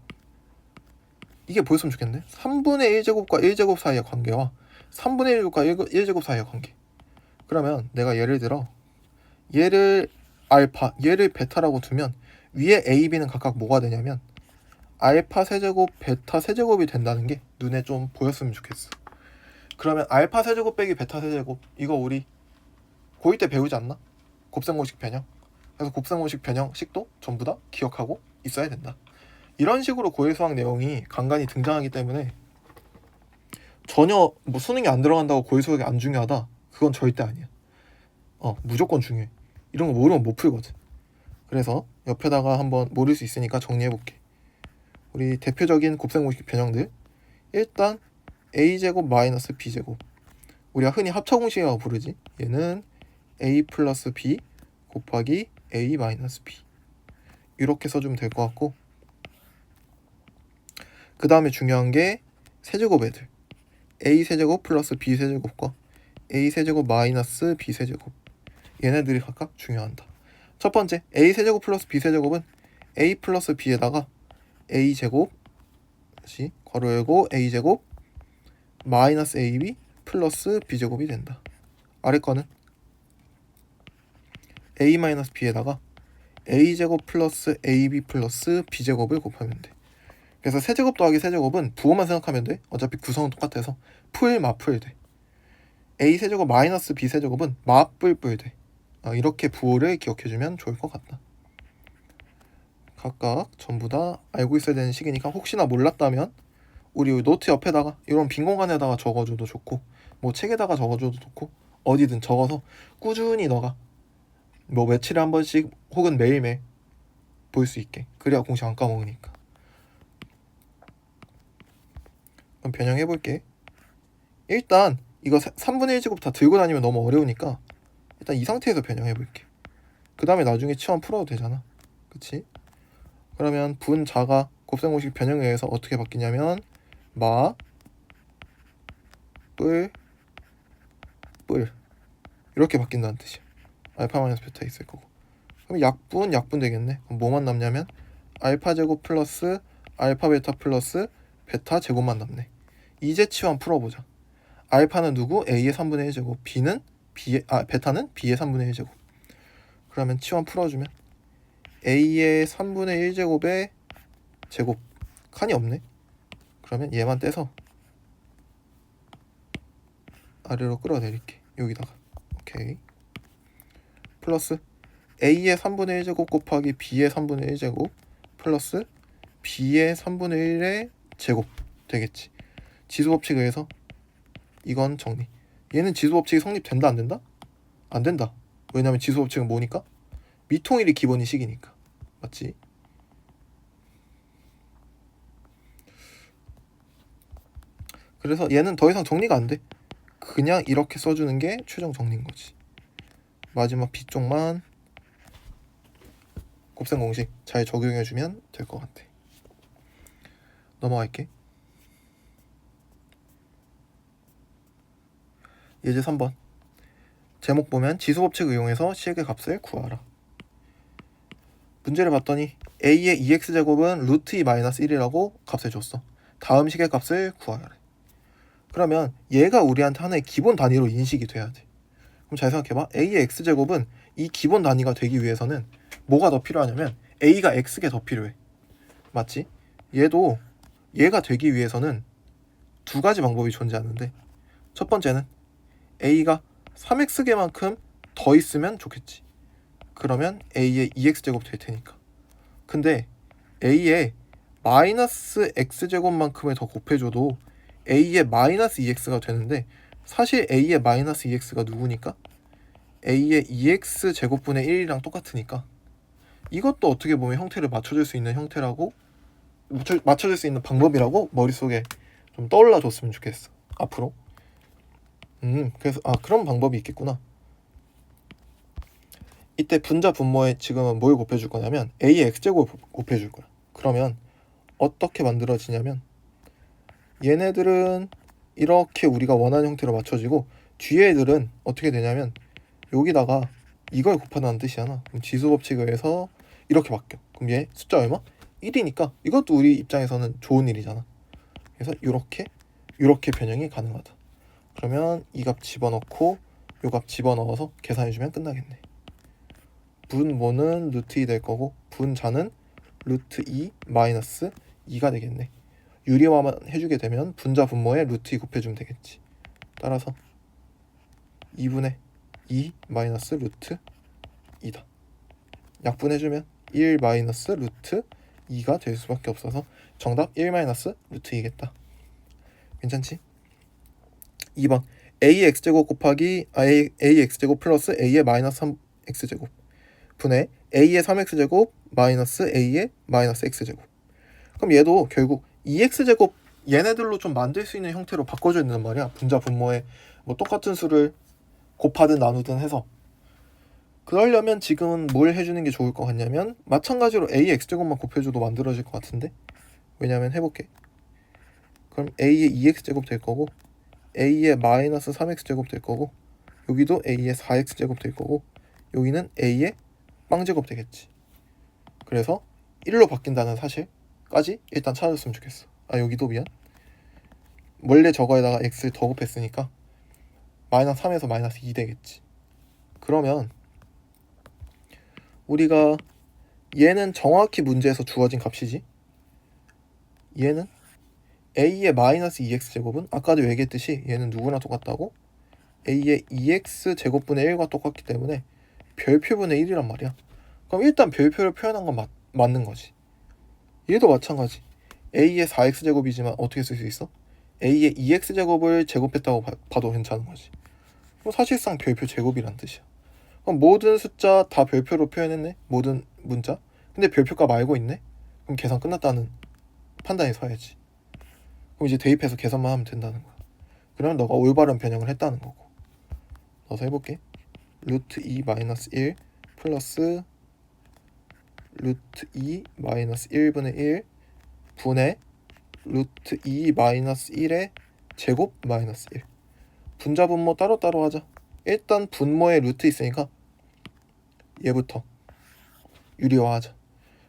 S1: 이게 보였으면 좋겠네. 3분의 1제곱과 1제곱 사이의 관계와 3분의 1제곱과 1제곱 사이의 관계. 그러면 내가 예를 들어 얘를 알파, 얘를 베타라고 두면 위에 A, B는 각각 뭐가 되냐면 알파 세제곱, 베타 세제곱이 된다는 게 눈에 좀 보였으면 좋겠어. 그러면 알파 세제곱 빼기 베타 세제곱 이거 우리 고1 때 배우지 않나? 곱셈공식 변형. 그래서 곱셈공식 변형식도 전부 다 기억하고 있어야 된다. 이런 식으로 고1 수학 내용이 간간히 등장하기 때문에 전혀 뭐 수능이 안 들어간다고 고1 수학이 안 중요하다. 그건 절대 아니야. 무조건 중요해. 이런 거 모르면 못 풀거든. 그래서 옆에다가 한번 모를 수 있으니까 정리해볼게. 우리 대표적인 곱셈공식 변형들. 일단 a제곱 마이너스 b제곱. 우리가 흔히 합차공식이라고 부르지. 얘는 a 플러스 b 곱하기 a 마이너스 b. 이렇게 써주면 될 것 같고, 그 다음에 중요한 게 세제곱 애들. a 세제곱 플러스 b 세제곱과 a 세제곱 마이너스 b 세제곱. 얘네들이 각각 중요하다. 첫 번째 a 세제곱 플러스 b 세제곱은 a 플러스 b에다가 a 제곱 다시 괄호 열고 a제곱 마이너스 ab 플러스 b제곱이 된다. 아래 거는 a 마이너스 b에다가 a제곱 플러스 ab 플러스 b제곱을 곱하면 돼. 그래서 세제곱 더하기 세제곱은 부호만 생각하면 돼. 어차피 구성은 똑같아서 풀 마풀 돼. a 세제곱 마이너스 b 세제곱은 마뿔뿔 돼. 이렇게 부호를 기억해주면 좋을 것 같다. 각각 전부 다 알고 있어야 되는 식이니까 혹시나 몰랐다면 우리 노트 옆에다가 이런 빈 공간에다가 적어줘도 좋고 뭐 책에다가 적어줘도 좋고 어디든 적어서 꾸준히 너가 뭐 며칠에 한 번씩 혹은 매일매일 볼 수 있게. 그래야 공식 안 까먹으니까. 그럼 변형해볼게. 일단 이거 3분의 1제곱 다 들고 다니면 너무 어려우니까 일단 이 상태에서 변형해볼게. 그 다음에 나중에 치환 풀어도 되잖아. 그치? 그러면 분자가 곱셈 공식 변형에 의해서 어떻게 바뀌냐면 마, 뿔, 뿔 이렇게 바뀐다는 뜻이야. 알파 마이너스 베타 있을 거고. 그럼 약분 되겠네. 그럼 뭐만 남냐면 알파 제곱 플러스 알파 베타 플러스 베타 제곱만 남네. 이제 치환 풀어보자. 알파는 누구? a의 3분의 1제곱, 베타는 b의 3분의 1제곱. 그러면 치환 풀어주면 a의 3분의 1제곱의 제곱 칸이 없네. 그러면 얘만 떼서 아래로 끌어내릴게. 여기다가 오케이. 플러스 a의 3분의 1제곱 곱하기 b의 3분의 1제곱 플러스 b의 3분의 1의 제곱 되겠지. 지수법칙에 의해서 이건 정리. 얘는 지수법칙이 성립된다 안 된다? 안 된다. 왜냐면 지수법칙은 뭐니까? 미통일이 기본이 식이니까. 맞지? 그래서 얘는 더 이상 정리가 안 돼. 그냥 이렇게 써주는 게 최종 정리인 거지. 마지막 B쪽만 곱셈 공식 잘 적용해주면 될 것 같아. 넘어갈게. 예제 3번. 제목 보면 지수법칙을 이용해서 C의 값을 구하라. 문제를 봤더니 A의 2x제곱은 루트 2-1이라고 값을 줬어. 다음 식의 값을 구하래. 그러면 얘가 우리한테 하나의 기본 단위로 인식이 돼야 돼. 그럼 잘 생각해봐. A의 x제곱은 이 기본 단위가 되기 위해서는 뭐가 더 필요하냐면 A가 x개 더 필요해. 맞지? 얘도 얘가 되기 위해서는 두 가지 방법이 존재하는데 첫 번째는 A가 3x개만큼 더 있으면 좋겠지. 그러면 A의 2x제곱 될 테니까. 근데 A의 마이너스 x제곱만큼을 더 곱해줘도 A의 마이너스 2x가 되는데 사실 A의 마이너스 2x가 누구니까? A의 2x제곱분의 1이랑 똑같으니까 이것도 어떻게 보면 형태를 맞춰줄 수 있는 형태라고 맞춰줄 수 있는 방법이라고 머릿속에 좀 떠올라 줬으면 좋겠어. 앞으로. 그래서 그런 방법이 있겠구나. 이때 분자 분모에 지금은 뭘 곱해줄 거냐면 A의 x제곱 곱해줄 거야. 그러면 어떻게 만들어지냐면 얘네들은 이렇게 우리가 원하는 형태로 맞춰지고 뒤에 애들은 어떻게 되냐면 여기다가 이걸 곱한다는 뜻이잖아. 그럼 지수법칙에 의해서 이렇게 바뀌어. 그럼 얘 숫자 얼마? 1이니까 이것도 우리 입장에서는 좋은 일이잖아. 그래서 이렇게 변형이 가능하다. 그러면 이 값 집어넣고 이 값 집어넣어서 계산해주면 끝나겠네. 분모는 루트 2 될 거고 분자는 루트 2 마이너스 2가 되겠네. 유리화만 해주게 되면 분자 분모에 루트 2 곱해주면 되겠지. 따라서 2분의 2 마이너스 루트 2다. 약분해주면 1 마이너스 루트 2가 될 수밖에 없어서 정답 1 마이너스 루트 2겠다. 괜찮지? 2번 a의 x제곱 곱하기 a의 x제곱 플러스 a의 마이너스 3x제곱 분의 a의 3x제곱 마이너스 a의 마이너스 x제곱. 그럼 얘도 결국 2x제곱 얘네들로 좀 만들 수 있는 형태로 바꿔줘야 된단 말이야. 분자 분모에 뭐 똑같은 수를 곱하든 나누든 해서. 그러려면 지금은 뭘 해주는 게 좋을 것 같냐면 마찬가지로 a의 x제곱만 곱해줘도 만들어질 것 같은데. 왜냐면 해볼게. 그럼 a의 2x제곱 될 거고 a의 마이너스 3x제곱 될 거고 여기도 a의 4x제곱 될 거고 여기는 a의 빵제곱 되겠지. 그래서 1로 바뀐다는 사실까지 일단 찾아줬으면 좋겠어. 여기도 미안. 원래 저거에다가 x를 더 곱했으니까 마이너스 3에서 마이너스 2 되겠지. 그러면 우리가 얘는 정확히 문제에서 주어진 값이지. 얘는 a의 마이너스 2x 제곱은 아까도 얘기했듯이 얘는 누구나 똑같다고? a의 2x 제곱분의 1과 똑같기 때문에 별표분의 1이란 말이야. 그럼 일단 별표를 표현한 건 맞는 거지. 얘도 마찬가지. a의 4x 제곱이지만 어떻게 쓸 수 있어? a의 2x 제곱을 제곱했다고 봐도 괜찮은 거지. 그럼 사실상 별표 제곱이란 뜻이야. 그럼 모든 숫자 다 별표로 표현했네? 모든 문자? 근데 별표값 알고 있네? 그럼 계산 끝났다는 판단이 서야지. 그럼 이제 대입해서 계산만 하면 된다는 거야. 그러면 너가 올바른 변형을 했다는 거고. 넣어서 해볼게. 루트 2 마이너스 1 플러스 루트 2 마이너스 1분의 1 분의 루트 2 마이너스 1의 제곱 마이너스 1. 분자 분모 따로따로 하자. 일단 분모에 루트 있으니까 얘부터 유리화하자.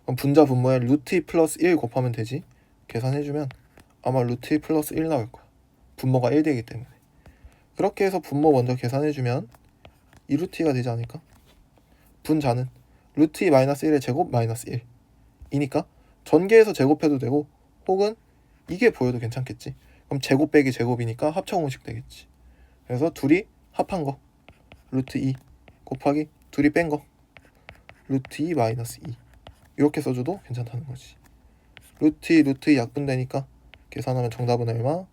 S1: 그럼 분자 분모에 루트 2 플러스 1 곱하면 되지. 계산해주면 아마 루트 2 플러스 1 나올 거야. 분모가 1 되기 때문에. 그렇게 해서 분모 먼저 계산해주면 2루트 2가 되지 않을까? 분자는 루트 2 마이너스 1의 제곱 마이너스 1 이니까 전개해서 제곱해도 되고 혹은 이게 보여도 괜찮겠지. 그럼 제곱 빼기 제곱이니까 합쳐 공식 되겠지. 그래서 둘이 합한 거 루트 2 곱하기 둘이 뺀 거 루트 2 마이너스 2 이렇게 써줘도 괜찮다는 거지. 루트 2 루트 2 약분되니까 계산하면 정답은 얼마?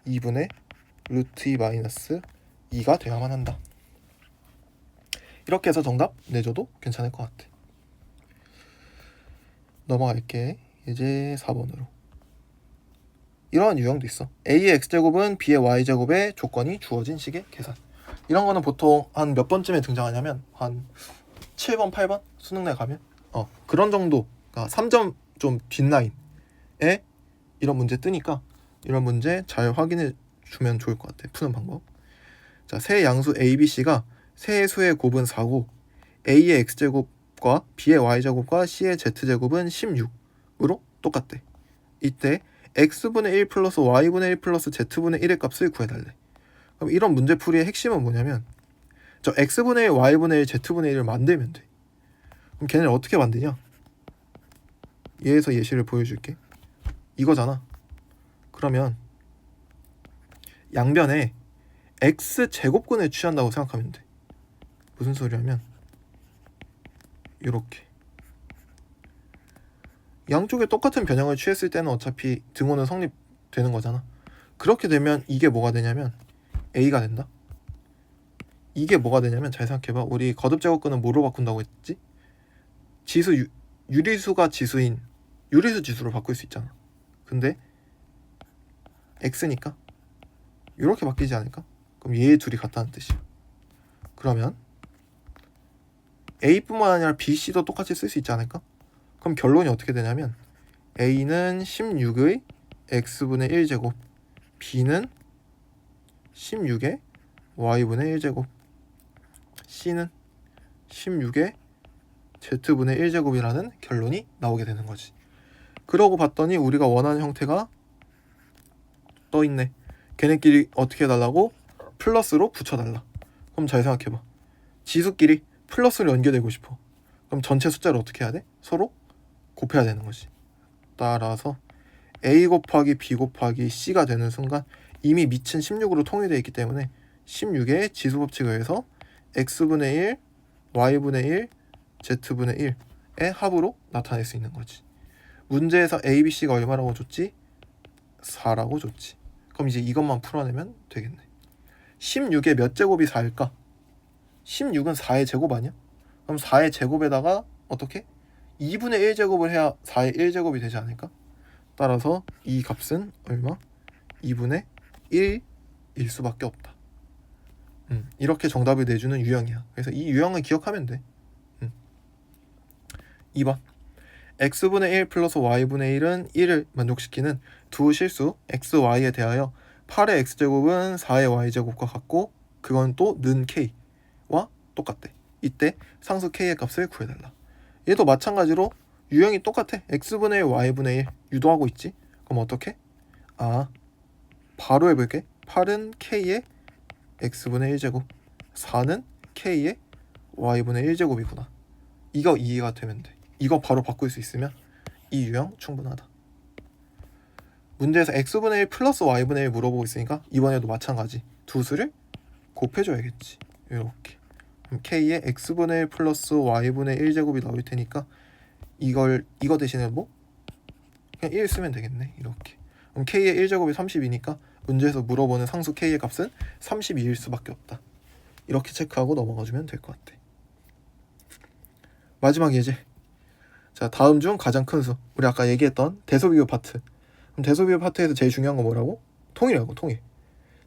S1: 2분의 루트 2 마이너스 2가 돼야만 한다. 이렇게 해서 정답 내줘도 괜찮을 것 같아. 넘어갈게. 이제 4번으로. 이러한 유형도 있어. a의 x제곱은 b의 y제곱의 조건이 주어진 식의 계산. 이런 거는 보통 한 몇 번쯤에 등장하냐면 한 7번, 8번 수능날 가면 그런 정도, 그러니까 3점 좀 뒷라인에 이런 문제 뜨니까 이런 문제 잘 확인해 주면 좋을 것 같아. 푸는 방법. 자, 세 양수 a, b, c가 세 수의 곱은 4고 a의 x제곱과 b의 y제곱과 c의 z제곱은 16으로 똑같대. 이때 x분의 1 플러스 y분의 1 플러스 z분의 1의 값을 구해달래. 그럼 이런 문제풀이의 핵심은 뭐냐면 저 x분의 1, y분의 1, z분의 1을 만들면 돼. 그럼 걔네를 어떻게 만드냐? 얘에서 예시를 보여줄게. 이거잖아. 그러면 양변에 x제곱근을 취한다고 생각하면 돼. 무슨 소리냐면 이렇게 양쪽에 똑같은 변형을 취했을 때는 어차피 등호는 성립되는 거잖아. 그렇게 되면 이게 뭐가 되냐면 a가 된다. 이게 뭐가 되냐면 잘 생각해봐. 우리 거듭제곱근은 뭐로 바꾼다고 했지? 지수 유리수가 지수인 유리수 지수로 바꿀 수 있잖아. 근데 x니까 이렇게 바뀌지 않을까? 그럼 얘 둘이 같다는 뜻이야. 그러면 a뿐만 아니라 b, c도 똑같이 쓸 수 있지 않을까? 그럼 결론이 어떻게 되냐면 a는 16의 x분의 1제곱, b는 16의 y분의 1제곱, c는 16의 z분의 1제곱이라는 결론이 나오게 되는 거지. 그러고 봤더니 우리가 원하는 형태가 떠있네. 걔네끼리 어떻게 해달라고? 플러스로 붙여달라. 그럼 잘 생각해봐. 지수끼리 플러스로 연결되고 싶어. 그럼 전체 숫자를 어떻게 해야 돼? 서로 곱해야 되는 거지. 따라서 a 곱하기 b 곱하기 c가 되는 순간 이미 밑은 16으로 통일되어 있기 때문에 16의 지수법칙에 의해서 x분의 1, y분의 1, z분의 1의 합으로 나타낼 수 있는 거지. 문제에서 a, b, c가 얼마라고 줬지? 4라고 줬지. 그럼 이제 이것만 풀어내면 되겠네. 16의 몇 제곱이 4일까? 16은 4의 제곱 아니야? 그럼 4의 제곱에다가 어떻게? 2분의 1제곱을 해야 4의 1제곱이 되지 않을까? 따라서 이 값은 얼마? 2분의 1일 수밖에 없다. 이렇게 정답을 내주는 유형이야. 그래서 이 유형을 기억하면 돼. 2번 x분의 1 플러스 y분의 1은 1을 만족시키는 두 실수 x, y에 대하여 8의 x제곱은 4의 y제곱과 같고 그건 또 는 k와 똑같대. 이때 상수 k의 값을 구해달라. 얘도 마찬가지로 유형이 똑같아. x분의 1, y분의 1 유도하고 있지. 그럼 어떻게? 바로 해볼게. 8은 K의 X분의 1제곱, 4는 K의 Y분의 1제곱이구나. 이거 이해가 되면 돼. 이거 바로 바꿀 수 있으면 이 유형 충분하다. 문제에서 X분의 1 플러스 Y분의 1 물어보고 있으니까 이번에도 마찬가지 두 수를 곱해줘야겠지. 이렇게. 그럼 K의 X분의 1 플러스 Y분의 1제곱이 나올 테니까 이거 대신에 뭐? 그냥 1 쓰면 되겠네. 이렇게. 그럼 K의 1제곱이 30이니까 문제에서 물어보는 상수 K의 값은 32일 수밖에 없다. 이렇게 체크하고 넘어가주면 될 것 같아. 마지막 예제. 자, 다음 중 가장 큰 수. 우리 아까 얘기했던 대소비교 파트. 그럼 대소비교 파트에서 제일 중요한 건 뭐라고? 통일이라고. 통일.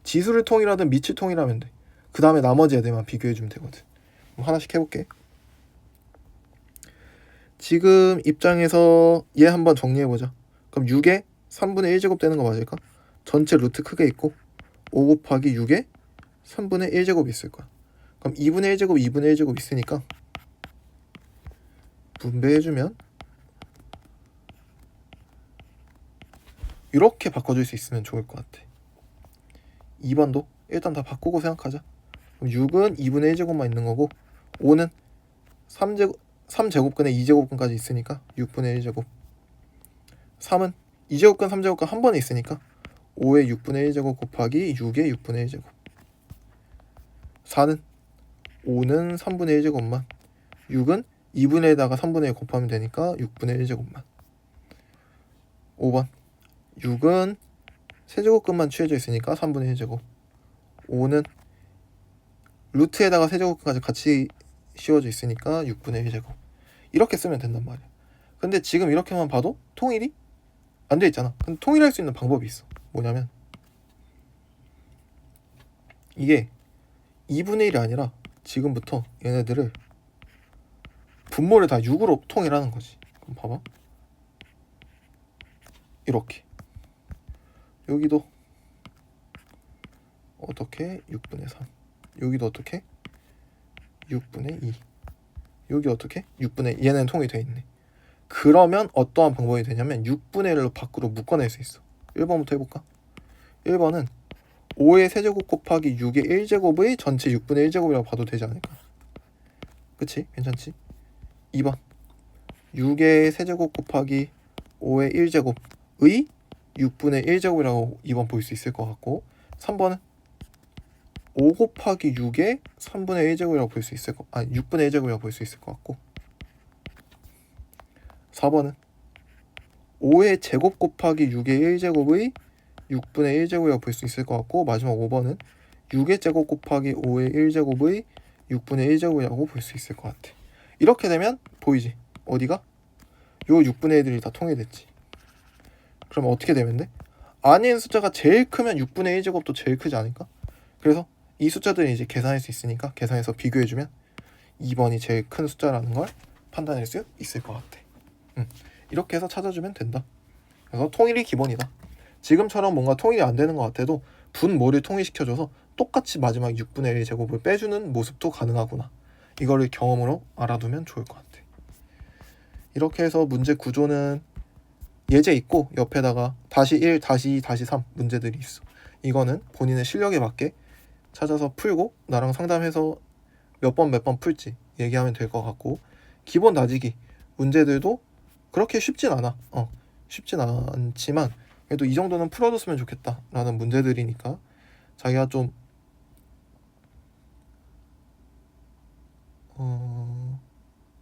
S1: 지수를 통일하든 밑을 통일하면 돼. 그 다음에 나머지 애들만 비교해주면 되거든. 그럼 하나씩 해볼게. 지금 입장에서 얘 한번 정리해보자. 그럼 6에 3분의 1제곱 되는 거 맞을까? 전체 루트 크게 있고 5 곱하기 6에 3분의 1제곱이 있을 거야. 그럼 2분의 1제곱, 2분의 1제곱 있으니까 분배해주면 이렇게 바꿔줄 수 있으면 좋을 것 같아. 2번도 일단 다 바꾸고 생각하자. 그럼 6은 2분의 1제곱만 있는 거고 5는 3제곱근에 2제곱근까지 있으니까 6분의 1제곱. 3은 2제곱근 3제곱근 한 번에 있으니까 5의 6분의 1제곱 곱하기 6의 6분의 1제곱. 4는 5는 3분의 1제곱만, 6은 2분의 1에다가 3분의 1 곱하면 되니까 6분의 1제곱만. 5번 6은 세제곱근만 취해져 있으니까 3분의 1제곱. 5는 루트에다가 세제곱근까지 같이 씌워져 있으니까 6분의 1제곱. 이렇게 쓰면 된단 말이야. 근데 지금 이렇게만 봐도 통일이 안 돼 있잖아. 근데 통일할 수 있는 방법이 있어. 뭐냐면 이게 2분의 1이 아니라 지금부터 얘네들을 분모를 다 6으로 통일하는 거지. 그럼 봐봐. 이렇게. 여기도 어떻게? 6분의 3. 여기도 어떻게? 6분의 2. 여기 어떻게? 6분의 얘는 통일이 돼 있네. 그러면 어떠한 방법이 되냐면 6분의 1로 밖으로 묶어낼 수 있어. 1번부터 해볼까? 1번은 5의 세제곱 곱하기 6의 1제곱의 전체 6분의 1제곱이라고 봐도 되지 않을까? 그치? 괜찮지? 2번 6의 세제곱 곱하기 5의 1제곱의 6분의 1제곱이라고 2번 볼 수 있을 것 같고 3번은 5 곱하기 6의 3분의 1제곱이라고 볼 수 있을 것 6분의 1제곱이라고 볼 수 있을 것 같고 4번은 5의 제곱 곱하기 6의 1제곱의 6분의 1제곱이라고 볼 수 있을 것 같고 마지막 5번은 6의 제곱 곱하기 5의 1제곱의 6분의 1제곱이라고 볼 수 있을 것 같아. 이렇게 되면 보이지? 어디가? 요 6분의 1들이 다 통일됐지. 그럼 어떻게 되면 돼? 안에 있는 숫자가 제일 크면 6분의 1제곱도 제일 크지 않을까? 그래서 이 숫자들을 이제 계산할 수 있으니까 계산해서 비교해주면 2번이 제일 큰 숫자라는 걸 판단할 수 있을 것 같아. 이렇게 해서 찾아주면 된다. 그래서 통일이 기본이다. 지금처럼 뭔가 통일이 안 되는 것 같아도 분모를 통일시켜줘서 똑같이 마지막 6분의 1 제곱을 빼주는 모습도 가능하구나. 이거를 경험으로 알아두면 좋을 것 같아. 이렇게 해서 문제 구조는 예제 있고 옆에다가 다시 1, 다시 2, 다시 3 문제들이 있어. 이거는 본인의 실력에 맞게 찾아서 풀고 나랑 상담해서 몇 번 풀지 얘기하면 될 것 같고 기본 다지기 문제들도 그렇게 쉽진 않아. 쉽진 않지만 그래도 이 정도는 풀어줬으면 좋겠다 라는 문제들이니까 자기가 좀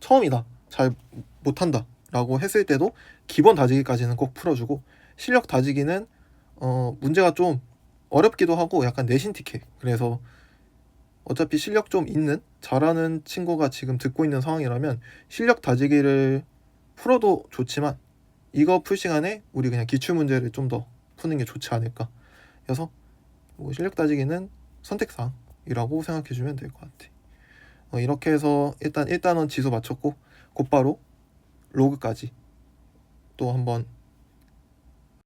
S1: 처음이다 잘 못한다 라고 했을 때도 기본 다지기까지는 꼭 풀어주고 실력 다지기는 문제가 좀 어렵기도 하고 약간 내신 티켓. 그래서 어차피 실력 좀 있는 잘하는 친구가 지금 듣고 있는 상황이라면 실력 다지기를 풀어도 좋지만 이거 풀 시간에 우리 그냥 기출문제를 좀 더 푸는 게 좋지 않을까. 그래서 뭐 실력 다지기는 선택사항이라고 생각해주면 될 것 같아. 이렇게 해서 일단 1단원 지수 맞췄고 곧바로 로그까지 또 한번